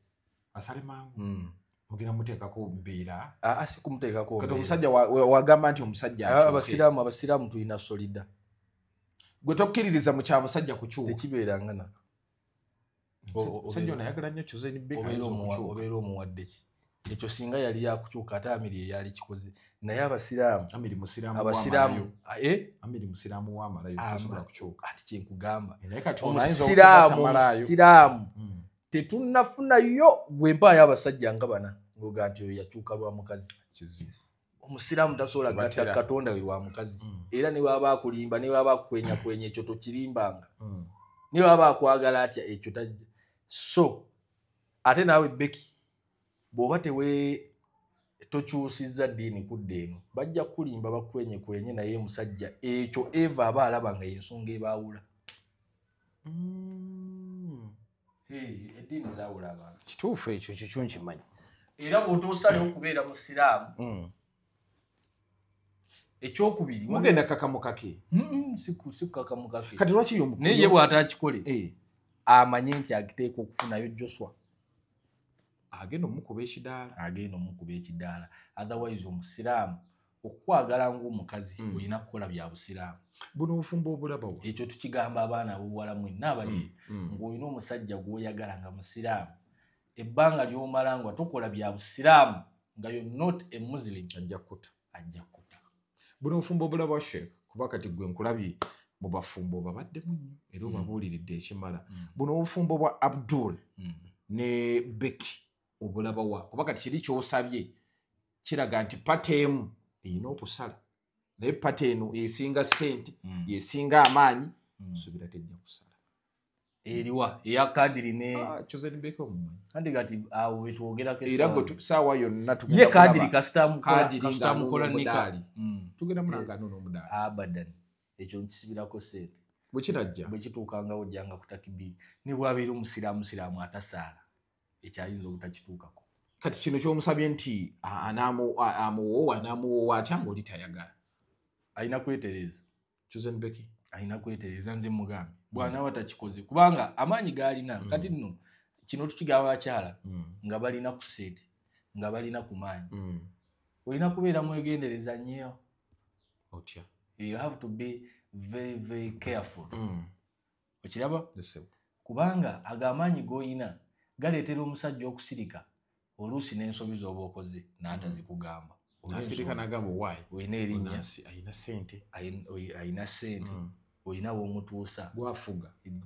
mangu mugina muteekako mbeera si kumuteekako kati omusajja wagamba nti omusajja abasiraamu tulina solida gwe tokkiririza mu kya musajja kukyuka tekibeeranga nako omusajja ono ayagala nnyo Chosen Baker obeera omuwadde ki ekyo singa yali yakukyuka ate Amiri yali kikoze naye abasiraamu Amiri musiraamu w'amalayo tasobola kukyuka ati kyenkugamba omusiraamu tetunnafunayo gwempaayo abasajja nga bana ngoga nti oyo yakyuka lwa mukazi omusiraamu tasobola gatta Katonda we lwa mukazi era ne baba akulimba ne baba akwenya ekyo tokirimbanga ne baba akwagala atya ekyo tajja so ate naawe Becky bw'oba tokyusizza ddiini kudda eno bajja kulimba bakwenye naye musajja ekyo Eva aba alaba nga y'ensonga ebaawula eddiini zaawula abantu kituufu ekyo kyo nkimanyi era bw'otoosalayo okubeera musiraamu ekyokubiri mugenda kakamukake sikukakamuke kati lwaki naye ye bw'atakikole amanye nti agiteeka okufunayo Joshua agenda omukuba ekidaala otherwise omusiraamu okwagala ng'omukazi olina kukola bya busiraamu buno obufumbo obulabawa ekyo tukigamba abaana ab'obuwala mwenna abali ng'olina omusajja gw'oyagala nga musiraamu ebbanga ly'omala nga tokola bya busiraamu nga you're not a Muslim ajja kuta buno obufumbo obulabawa Sheikh kuba kati gwe nkulabye mu bafumbo babaddemu nnyo era obabuuliridde ekimala buno obufumbo bwa Abdul ne Becky obulabawa kuba kati kiri ky'osabye kiraga nti pata emu erina okusala naye pata eno yesinga ssente yesinga amaanyi nsubira tejja kusala eriwa eya kadiri ne Chosen Baker omumanyi kandi kati awo betwogerako era gwe saawa yonna ye kadiri kasitamukola nika tugenda mulangano n'omudaali abadan ekyo nkisibirako ssente bwe kirajja bwe kituukangawo ojjanga kutakibiri ne bwabeera omusiraamu atasaala ekyayinza obutakituukako kati kino ky'omusabye nti anaamuwoowa atya ng'oli tayagala alina kwetereza Chosen Baker alina kwetereza nze mugambe bw'anaaba takikoze kubanga amaanyi g'alina kati nno kino tukigamba bakyala nga balina ku seeti nga balina ku maanyi olina kubeera mwegendereza nnyo otya you have to be very very careful okiraba kubanga ag'amaanyi g'olina galeetera omusajja okusirika oluusi n'ensobi z'oba okoze n'atazikugamba asirika n'agamba owaayi olina erinnya ayina ssente olina w'omutuusa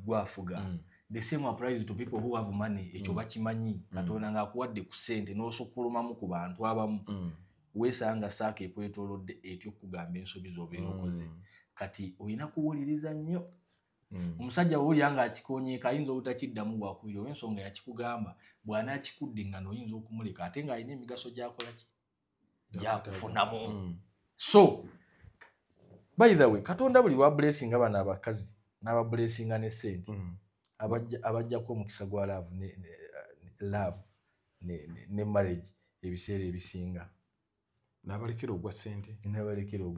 gwafuga the same applies to people who have money ekyo bakimanyi Katonda ng'akuwadde ku ssente n'osukkulumamu ku bantu abamu weesanga saaka ekwetoolodde etyo okugamba ensobi z'obeera okoze kati olina kuwuliriza nnyo omusajja bw'olya ng'akikonyeeka ayinza obutakiddamu bwakubiri olw'ensonga yakikugamba bw'anaakikudde nga n'oyinza okumuleka ate ng'alina emigaso gy'akola ki gyakufunamu so by the way Katonda buli lwa blessing abana abakazi n'aba blessinga ne ssente abajjako omukisa gwa love ne marriage ebiseera ebisinga n'abalekera ogwa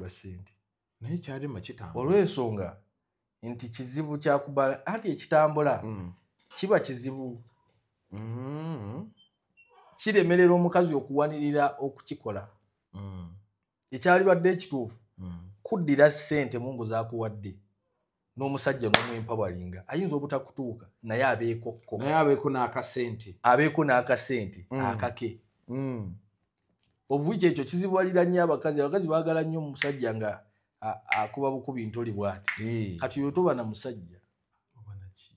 ssente naye kyalima kitambula olw'ensonga nti kizibu kyakubala anti ekitambula kiba kizibu kiremerera omukazi okuwanirira okukikola ekyalibadde ekituufu kuddira ssente mungu zaakuwadde n'omusajja n'omwempawalinga ayinza obutakutuuka naye abeeko n'akasente akake obuwiki ekyo kizibuwalira nnyo abakazi baagala nnyo omusajja nga akuba bukubi ntoli bwati kati yo toba na musajja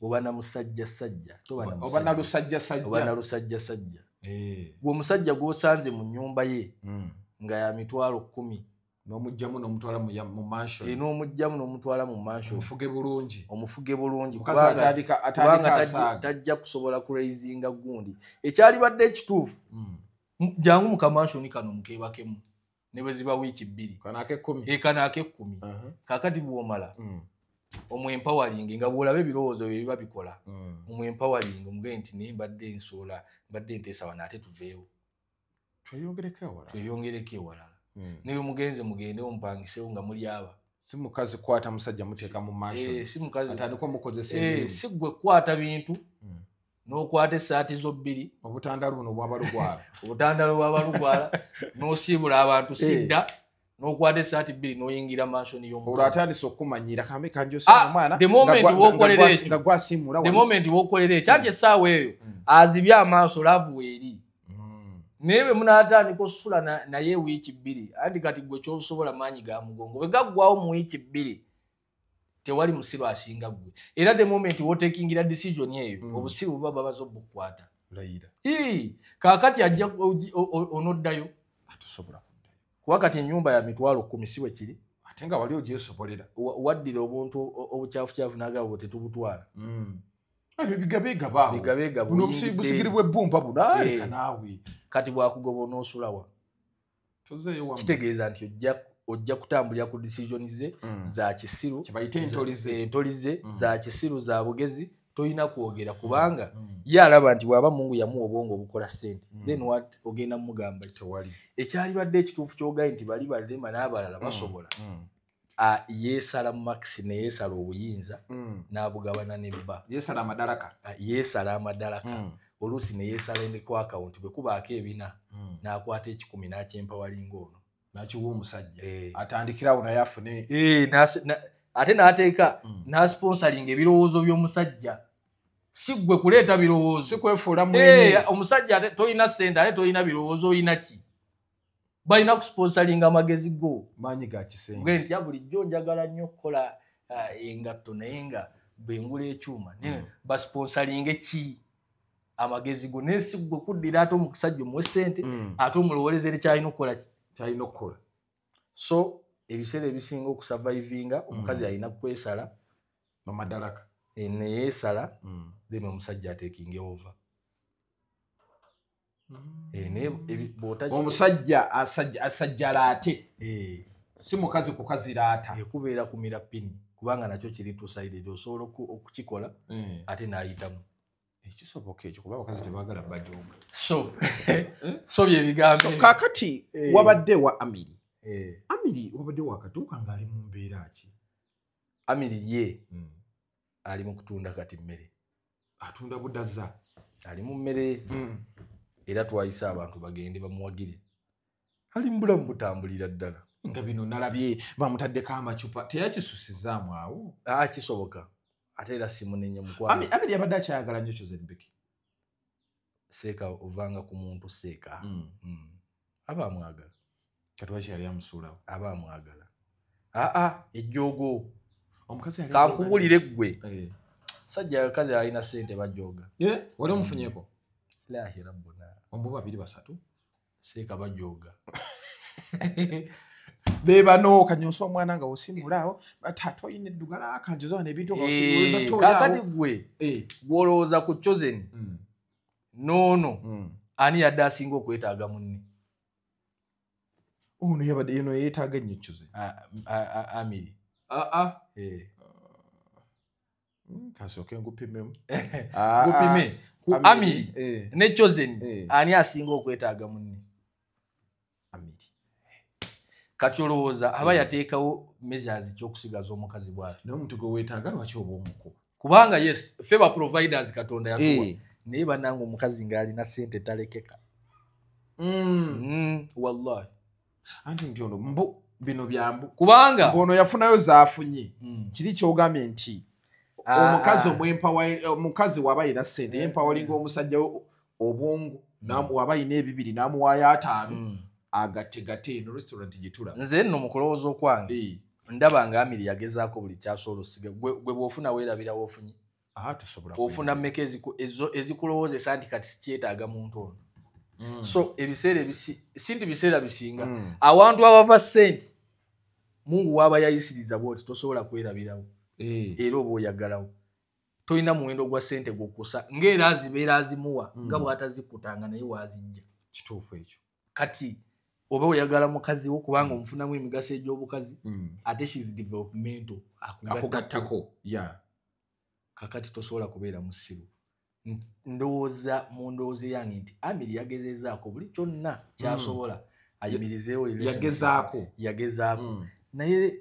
oba na musajja sajja oba na lusajja sajja gwe omusajja gw'osanze mu nnyumba ye nga ya mitwalo 10 n'omujjamu n'omutwala mu mansion n'omujjamu n'omutwala mu mansion omufuge bulungi kubanga tajja kusobola kuraisinga gundi ekyali badde ekituufu jangu mu kamansioni kano mukeebakemu ne bwe ziba wiiki 2 kanaake 10 kakati bw'omala omwempawalingi nga bw'olaba ebirowoozo bye biba bikola omwempawalingi omugee nti naye mbadde nsoola mbadde nteesa wano ate tuveewo tweyongereko ewalala naye mugenze mugende omupangisewo nga muli aba si mukazi kwata musajja muteeka mu mansion si mukazi atandika omukozesa si gwe kwata bintu n'okwata essaati zo 2 obutandalo buno bw'abalugwala n'osiibula abantu sidda n'okwata essaati 2 n'oyingira mansion y'omuntu olwo atandise okumanyira kambe kanjosa omwana the moment w'okolera ekyo anti essaawa eyo azibye amaaso laavu weeri naye bwe munaatandika osula naye wiiki 2 anti kati gwe kyosobola maanyi ga mugongo bwe gaggwawo mu wiiki 2 tewali musiru asinga gwe era the moment w'otekingira decision eyo obusiru buba bamaze obukwata kaakati ajja onoddayo kuba kati ennyumba ya mitwalo 10 si bwe kiri ate nga wali ogyesobolera waddira obuntu obukyafukyafu n'agabo tetubutwala bigabeega busigiri bw'ebbumba bunaaleka naawe kati bwakugoba onoosulawa kitegeeza nti ojja kutambulira ku decision ze za kisiru kibayite entolize za kisiru za bugezi toyina kwogera kubanga ye alaba nti bw'aba mungu yamuwa obwongo obukola ssente then what ogenda mugamba tewali ekyali badde ekituufu kyogaye nti bali balema n'abalala basobola yeesala max ne yeesala obuyinza n'abugabana nebba yeesala amadalaka oluusi ne yeesala ku akawunti bwe kubaako ebina n'akwata 10 n'akyempawalinga ono n'akiwa omusajja atandikirawo naye afune ate n'ateeka n'asponsalinga ebirowoozo by'omusajja si gwe kuleeta birowoozo si kwefuula mwene omusajja ate tolina ssente ate tolina birowoozo olina ki balina kusponsalinga amagezi go maanyi ga kisenge gwe nti bulijjo njagala nnyo okukola engatto naye nga bwengula ekyuma basponsalinge ki amagezi go naye si gwe kuddira ate omusajja omuwe ssente ate omulowolezere kyalina okukola so ebiseera ebisinga okusurvivinga omukazi alina kwesala mamadalaka neyeesala then omusajja atekinge over omusajja asajjala ate si mukazi kukaziraata ekubeera kumira pini kubanga nakyo kiri tusaided osobola okukikola ate n'ayitamu ekisoboka ekyo kuba abakazi tebaagala bajoga so byebigambo kaakati wabadde wa Amiri wabadde wakatuuka ng'ali mu mbeera ki Amiri ye ali mu kutunda kati mmere atunda budaza ali mu mmere era twayisa abantu bagende bamuwagire ali mu bulamu butambulira ddala nga bino nalabye bamutaddeko amacupa teyakisusizaamu awo kisoboka ate era simunenye mukwano Amiri yabadde akyayagala nnyo Chozenbeki seeka ovanga ku muntu seeka aba amwagala kati waki yali amusuulawo aba amwagala ejjoogo omukazi kankubulire ggwe sajja kazi alina ssente bajooga wali omufunyeko ilahi rabbuna ombu 2-3 seeka bajooga bebano kanyonso omwana nga osimulaawo taata oyina eddugala akanjoza wano ebintu kakati gwe gwolowooza ku Chozen noono ani yadde asinga okwetaaga munne ono yabadde yeno yeetaaga nnyo Chozen Amiri kasooke ngupimemu gupime ku Amiri ne Chozen ani asinga okwetaaga munne Amiri kati olowooza aba yateekawo measures ky'okusigaza omukazi bw'ati naye omuntu gwe weetaaga lwaki oba omukuba kubanga yes feba providers katonda yatuwa naye bannange omukazi ng'alina ssente talekeka wallahi anti nti ono mbu bino byambu kubanga ono yafunayo zaafunye kiri kyogambye nti omukazi waba ayina ssente yempawalinga omusajja obwongo waba ayina 2 n'amuwaayo 5 agategate eno restaurant gye tulaba nze nno mu kulowooza okwange ndaba nga Amiri yagezaako buli kyasobola osiga gwe bw'ofuna weerabira w'ofunye ofuna mmeka ezikulowoozesa nti kati sikyetaaga muntu ono. So ebiseera sinti biseera bisinga awantu awava ssente Mungu waba yayisiriza bwoti tosobola kwerabirawo era oba oyagalawo tolina muwendo gwa ssente gw'okkusa ng'era azibeera azimuwa nga bw'atazikutanga naye waazijja. Kituufu ekyo. Kati oba oyagala mukazi wo kubanga omufunamu emigaso egy'obukazi ate she is developmental akugattako. Kakati tosobola kubeera musiru. Ndowooza mu ndowooza yange nti Amiri yagezezaako buli kyonna kyasobola ayimirizeewo yagezaako naye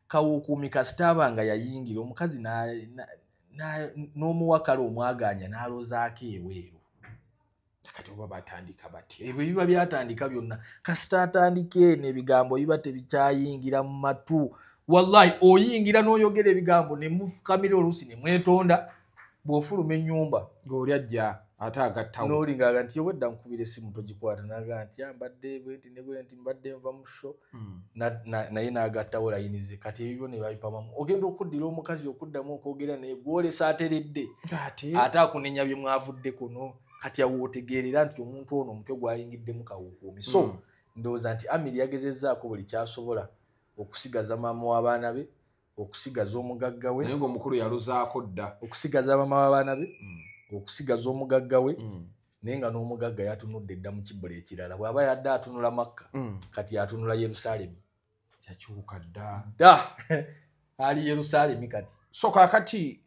kawukuumi kasitaabanga yayingira omukazi n'omuwakala omwaganya n'alozaako ebweru. Kati oba batandika batya ebyo biba byatandika byonna kasita atandike n'ebigambo biba tebikyayingira mu matu. Wallahi oyingira n'oyogera ebigambo ne mufukamira oluusi ne mwetonda bw'ofuluma ennyumba ng'oli ajja ate agattawo n'olingaga nti yowedda nkubira essimu togikwata naga nti mbadde bwenti ne bwenti mbadde nva mu sho naye n'agattawo layinize. Kati ebyo ne babipamamu ogenda okuddira omukazi okuddamu okwogera naye gwolesa ateredde ate akunenya bye mwavudde kuno kati awo otegeerera nti omuntu ono omutwe gwayingiddemu kawukuumi. So ndowooza nti Amiri yagezezaako buli kyasobola okusigaza maama w'abaana be okusigaza omugagga we naye ng'omukulu yaluzaako dda okusigaza maama w'abaana be okusigaza omugagga we naye nga n'omugagga yatunudde dda mu kibbula ekirala bw'aba yadde atunula Makka kati atunula Yerusaalemi yakyuka dda ali Yerusaalemi kati. So kaakati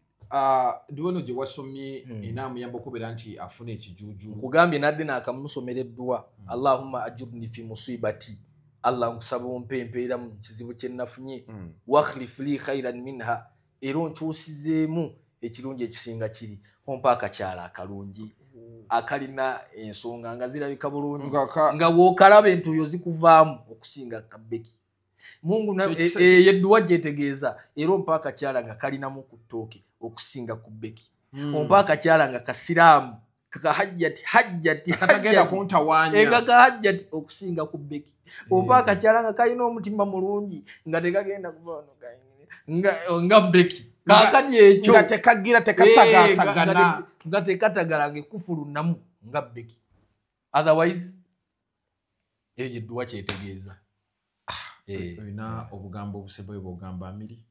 ndiwono gye wasomye enaamuyamba okubeera nti afuna ekijuuju nkugambye nadde naakamusomera eddwa Allahumma ajurni fi musibati Allah nkusaba ompempeera mu kizibu kye nafunye wakhlif li khairan minha era onkyusizeemu ekirungi ekisinga kiri ompa akakyala akalungi akalina ensonga nga zirabika bulungi nga bw'okalaba entuuyo zikuvaamu okusinga kabeki. Mungu yedduwa gyetegeeza era ompa akakyala nga kalinamu ku ttooke okusinga ku beki. Ompa akakyala nga kasiraamu hajjati katagenda kuntawaanya kakahajjati okusinga ku beki. Ompa akakyala nga kalina omutima mulungi nga tekagenda kubaano nga beki kakati ekyo nga tekagira tekasagaasagana nga tekatagala ng'ekufulu namu nga beki. Otherwise eyo gyeddwa kyetegeeza. Olina obugambo obusebe bw'ogamba Amiri?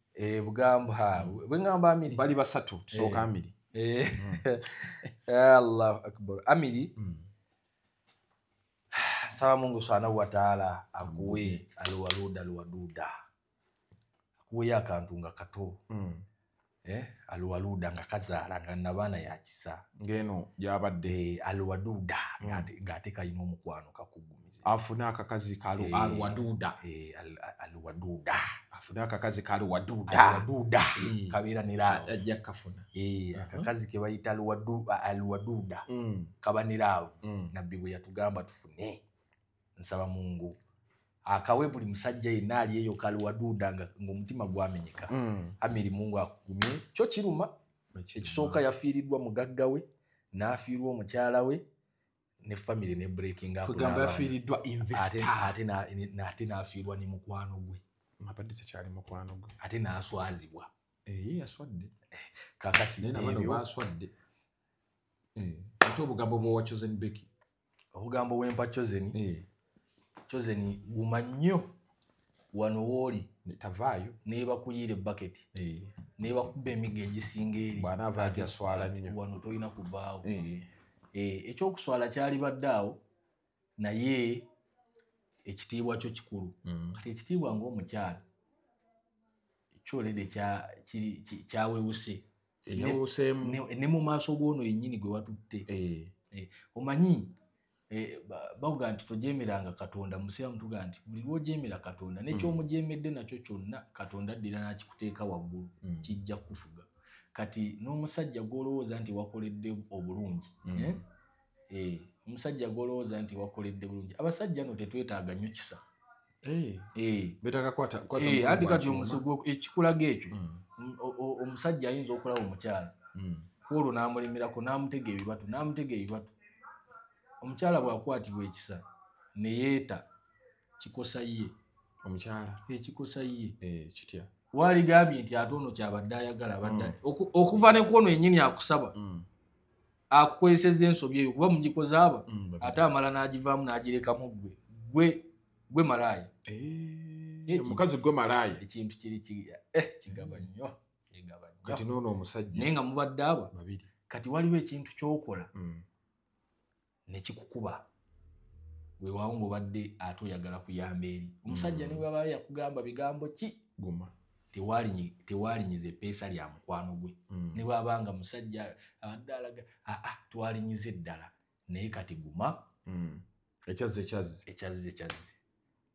Bugamba bwe ngamba Amiri bali basatu tusooka Amiri. Allahu akbar. Amiri saba Mungu subhanahu wa ta'ala akuwe alwaluda akuwe akantu nga kato alwaluda nga kazaala nga nabaana yakisa ngeno gyabadde alwaduda ng'ate kalina omukwano kakugumiza afuna akakazi kalu alwaduda afuna akakazi kalu waduda kabeera ne laavu ajja kafuna akakazi ke bayita alwaduda kaba ne laavu nabbi bwe yatugamba tufune. Nsaba Mungu akawe buli musajja yenna ali eyo kalwaduda ng'omutima gwamenyeka. Amiri Mungu akugumye kyo kiruma. Ekisooka yafiiriddwa mugagga we n'afiirwa omukyala we ne family ne breaking up. Kugamba yafiiriddwa investor ate n'afiirwa ne mukwano gwe. Mabadde tekyali mukwano gwe. Ate n'aswazibwa. Yaswadde. Kakati n'abantu baaswadde. Ate obugambo bw'owa Chosen Becky. Obugambo bw'empa Chosen guma nnyo wano wooli tavaayo neebakuyira ebbaketi neebakuba emiga egisinga eri bw'anaava agyaswala nnyo wano tolina kuvaawo. Ekyokuswala kyali badde naye ekitiibwa kyo kikulu. Kati ekitiibwa ng'omukyala kyolede kyawewuse ne mu maaso g'ono yennyini gwe watutte. Omanyi bavuga nti tojeemeranga Katonda. Musiraamu tuga nti buli lw'ojeemera Katonda n'ekyomujeemedde nakyo kyonna Katonda addira n'akikuteeka waggulu kijja kufuga. Kati n'omusajja gw'olowooza nti wakoledde obulungi omusajja gw'olowooza nti wakoledde bulungi abasajja no tetwetaaga nnyo kisa. Andi kati ekikulaga ekyo omusajja ayinza okulaba omukyala kwolwo n'amulemerako n'amutega ebibatu omukyala bw'akwatibwa ekisa ne yeeta kikosa ye omukyala ekikosa ye kitya waligambye nti ate ono kyabadde ayagala abadde okuva ne kuono yennyini akusaba akukozesezza ensobi eyo kuba mugikoze aba ate amala n'agivaamu n'agirekamu gwe malaaya omukazi gwe malaaya ekintu kiri kigaba nnyo kati noono omusajja naye nga mubadde aba babiri kati waliwo ekintu ky'okola nekikukuba weewaawo ng'obadde ate oyagala kuyamba eri omusajja ne bwaba yakugamba bigambo ki guma tewalinyiza epeesa lya mukwano gwe ne bwabanga musajja abadde alaga twalinyiza eddala naye kati guma ekyazze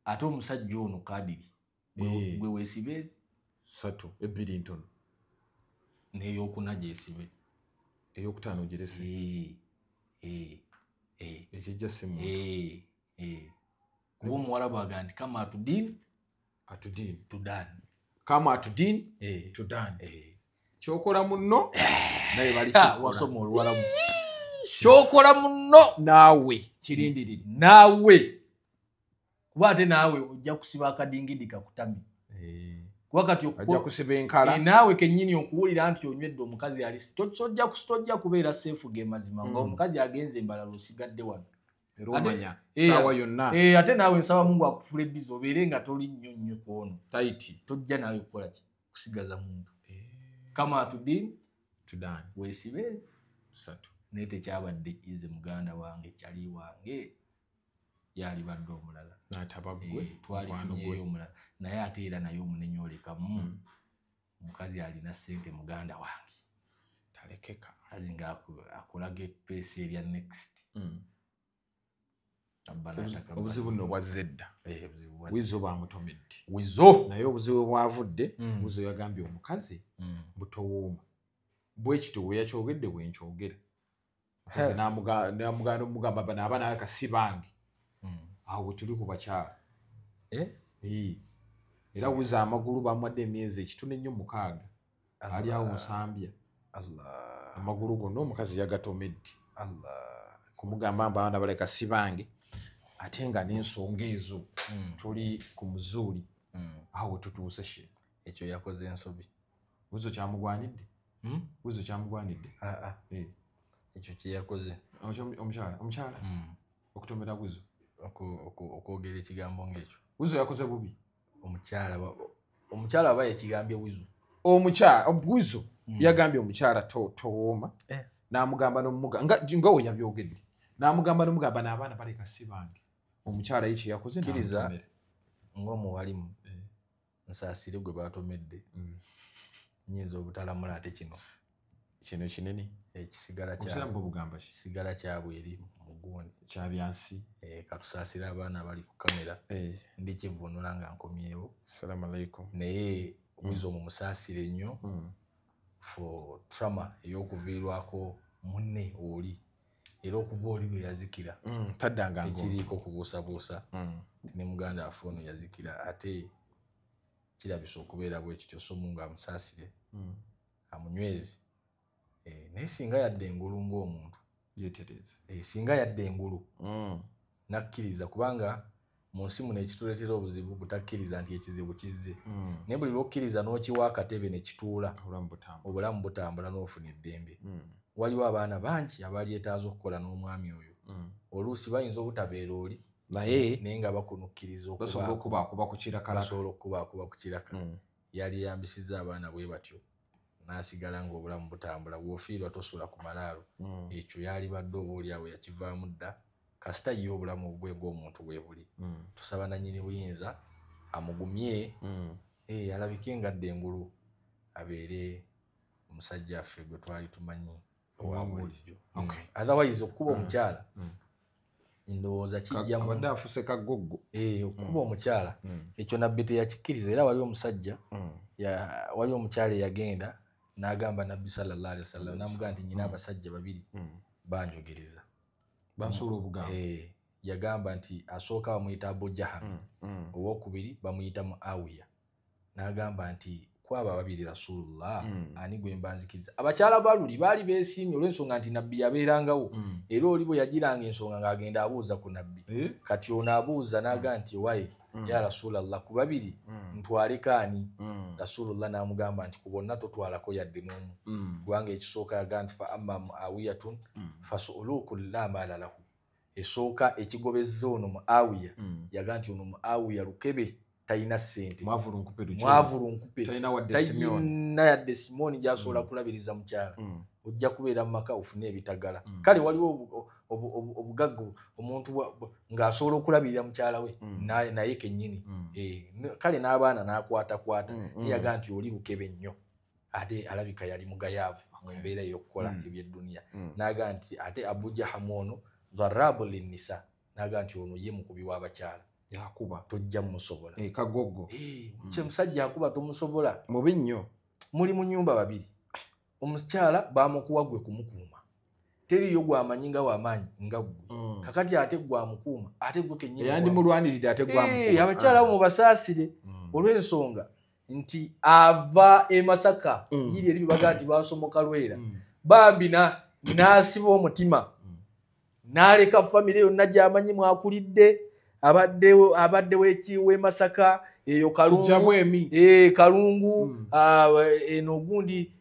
ate omusajja ono kadiri gwe weesibeezi 3 2 ntono n'eyokuna gyesibe eyokutaano girese ekijja simu kuba omuwala bwaga nti kama atudin tudan kama atudin tudan kyokola munno naye bali wasoma oluwalamu kyokola munno naawe kirindirire naawe kuba ate naawe ojja kusiba akadingidi kakutami wakati ajja kusiba enkala naawe kennyini okuwulira nti onywedde omukazi ali tojja kubeera seefu ge mazima nga omukazi agenze embalala osigadde wano era omanya saawa yonna ate naawe nsaba Mungu akufula ebbizi obeere nga toli nnyo kwono taiti tojja naawe kukola ki kusigaza muntu kama atudini tudani weesibe 3 naye tekyabadde ize muganda wange kyali wange yali badde omulala n'atabagwe twalifunyeyo omulala naye ate era naye omunenya olekamu omukazi alina ssente muganda wange talekeka azi nga akulaga epeesa erya next obuzibu nno bwazze dda wizo bamutomedde wizo naye obuzibu bwavudde wizo yagambye omukazi butowooma bwekito bwe yakyogedde bwenkyogera namuganda omugamba bano abaana akasi bange awo tuli ku bakyala era wizo amagulu bamwadde emyezi 4 ali awo Nsambya amagulu gonna omukazi yagatomedde kumugamba mba abaana baleka si bange ate nga n'ensonga ezo tuli ku muzuuli awo tutuuse she ekyo yakoze ensobi wizo kyamugwanidde wizo kyamugwanidde ekyo kyeyakoze omukyala okutomera wizo okwogera ekigambo ng'ekyo wizo yakoze bubi omukyala aba yekigambye wizo wizo yagambye omukyala towooma n'amugamba nga we yabyogedde n'amugamba n'omugamba n'abaana baleka si bange omukyala ye kye yakoze kkiriza ng'omuwalimu nsaasire gwe baatomedde nnyinza obutalamula ate kino kinene kisigala kyabweri mugundi kyabyansi katusaasira abaana abali ku kamera ndi kyevunula nga nkomyewo assalamu alaikum naye wizo mumusaasire nnyo for trauma ey'okuviirwako munne oli era okuva oli lwe yazikira tekiriiko kubuusabuusa ne muganda afe ono yazikira ate kirabisa okubeera bwekityo so Mungu amusaasire amunywezi naye singa yadde engulu ng'omuntu singa yadde engulu nakkiriza kubanga mu nsi muno ekituleetera obuzibu butakkiriza nti ekizibu kizze naye buli lwokkiriza n'okiwa akatebe ne kituula obulamu butambula n'ofuna eddembe waliwo abaana bangi abalyetaaza okukola n'omwami oyo oluusi bayinza obutabeera oli naye nga bakunukkiriza basobola okubaakuba ku kiraka yali yambisizza abaana bwe batyo n'asigala ng'obulamu butambula bw'ofiirwa tosula ku malaalo ekyo yali badde oba oliawo yakivaamu dda kasita ye obulamu bwe ng'omuntu bwe buli tusaba nannyini buyinza amugumye alabike ngadde engulu abeere omusajja affe gwe twali tumanyi owa bulijjo otherwise okuba omukyala ndowooza kijjamu abadde afuse kagoggo okuba omukyala ekyo nabbi teyakikkiriza era wali omusajja wali omukyala eyagenda n'agamba nabbi sallallahu alaihi wasallam n'amugamba nti nyina abasajja 2 banjogereza bansuula obugambo yagamba nti asooka bamuyita Abu Jahal owokubiri bamuyita Muawiya n'agamba nti kwaba 2 Rasulullah ani gwe mbanzikiriza abakyala baluli baali beesiimye olw'ensonga nti nabbi yabeerangawo era oli bwe yagiranga ensonga ng'agenda abuuza ku nabbi kati ono abuuza n'agamba nti waye ya Rasulallah ku babiri ntwaleka ani Rasulullah n'amugamba nti ku bonna totwalako yadde n'omu kubanga ekisooka yaga nti fa amma Muawiyatun fasuluku la mala lahu esooka ekigobezza ono Muawiya yaga nti ono Muawiya lukebe talina ssente mwavulunkupe talina yadde Simoni gy'asobola kulabiriza mukyala ojja kubeera mu maka ofune ebitagala kale waliwo obugagga omuntu ng'asobola okulabirira mukyala we naye kennyini kale n'abaana n'akwatakwata yaga nti oli lukebe nnyo ate alabika yali mugayaavu mu mbeera ey'okukola ebyedduniya n'aga nti ate Abu Jaham ono dharrabu linnisa n'aga nti ono ye mukubi w'abakyala yakuba tojja musobola kagogo kye musajja akuba tomusobola mubi nnyo muli mu nnyumba babiri omukyala bamukuwa gwe kumukuuma teriyo gwamanyi nga wamaanyi nga ggwe kakati ate gwamukuuma ate gwe kennyini yandi mulwanirira ate gwamukuuma abakyala bo mubasaasire olw'ensonga nti ava e Masaka yiri eri baga nti basomoka Lwera bambi n'asiba omutima n'aleka famire yonna gy'amanyi mwakulidde abadde w'e Masaka eyo Kalungu eno gundi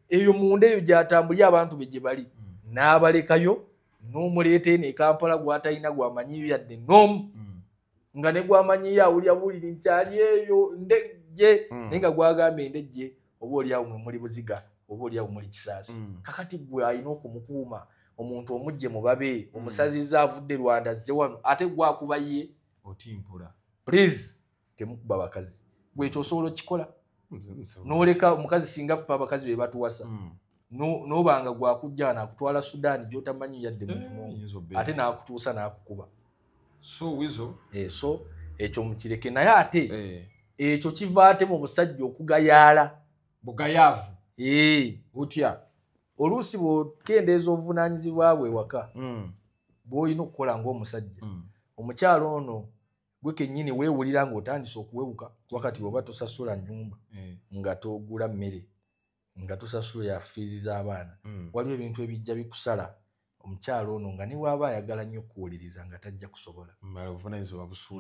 eyo munda eyo gyatambulira abantu be gye bali n'abalekayo n'omuleeta eno e Kampala gwatalina gwamanyiyo yadde n'omu nga ne gwamanyiyo awulira buliri nkyali eyo ndejje naye nga gwagamba endejje oba oliawo mwe muli buziga oba oliawo muli kisaasi kakati gwe alina okumukuuma omuntu omujje mu babe omusaziza avudde Rwanda azze wano ate gwakuba ye otimpula please temukuba bakazi gwekyo osobola okikola n'oleka omukazi singa ffe abakazi be batuwasa n'obanga gwakujja nakutwala Sudan gy'otamanyi yadde muntu n'omu ate n'akutuusa n'akukuba so wizo so ekyo mukireke naye ate ekyo kiva ate mu busajja okugayaala bugayaavu otya oluusi bw'okendeeza obuvunaanyizibwa bwe waka bw'olina okukola ng'omusajja omukyalo ono gwe kennyini weewulira ng'otandise okuwewuka wakati oba tosasula nnyumba nga togula mmere nga tosasula ya fiizi z'abaana waliwo ebintu ebijja bikusala omukyalo ono nga ne bw'aba ayagala nnyo okuwuliriza nga tajja kusobola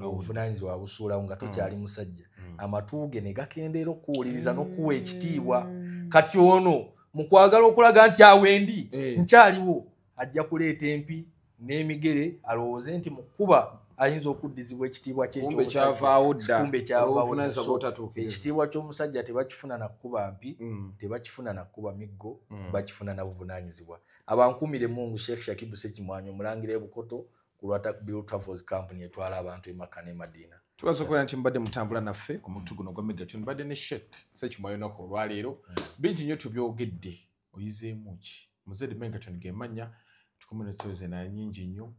obuvunaanyizibwa busuulawo nga tokyali musajja amatu ge ne gakendeera okuwuliriza n'okuwa ekitiibwa kati ono mu kwagala okulaga nti awendi nkyaliwo ajja kuleeta empi n'emigere alowooze nti mu kkuba ayinza okuddizibwa ekitiibwa ekitiibwa ky'omusajja tebakifuna na kkuba mpi tebakifuna na kkuba miggo bakifuna na buvunaanyizibwa abankumire Mungu Sheikh Shakibu Ssekimwanyi omulangira Bukoto ku Lwatakbiru Travels Company etwala abantu e Makka ne Madina tubasokola nti mbadde mutambula naffe ku mutu guno gwa Megaton mbadde ne Sheikh Ssekimwanyi nako olwaleero bingi nnyo tubyogedde oyizeemu ki muzedde Megaton gemanya tukomenesoze na nyingi nnyo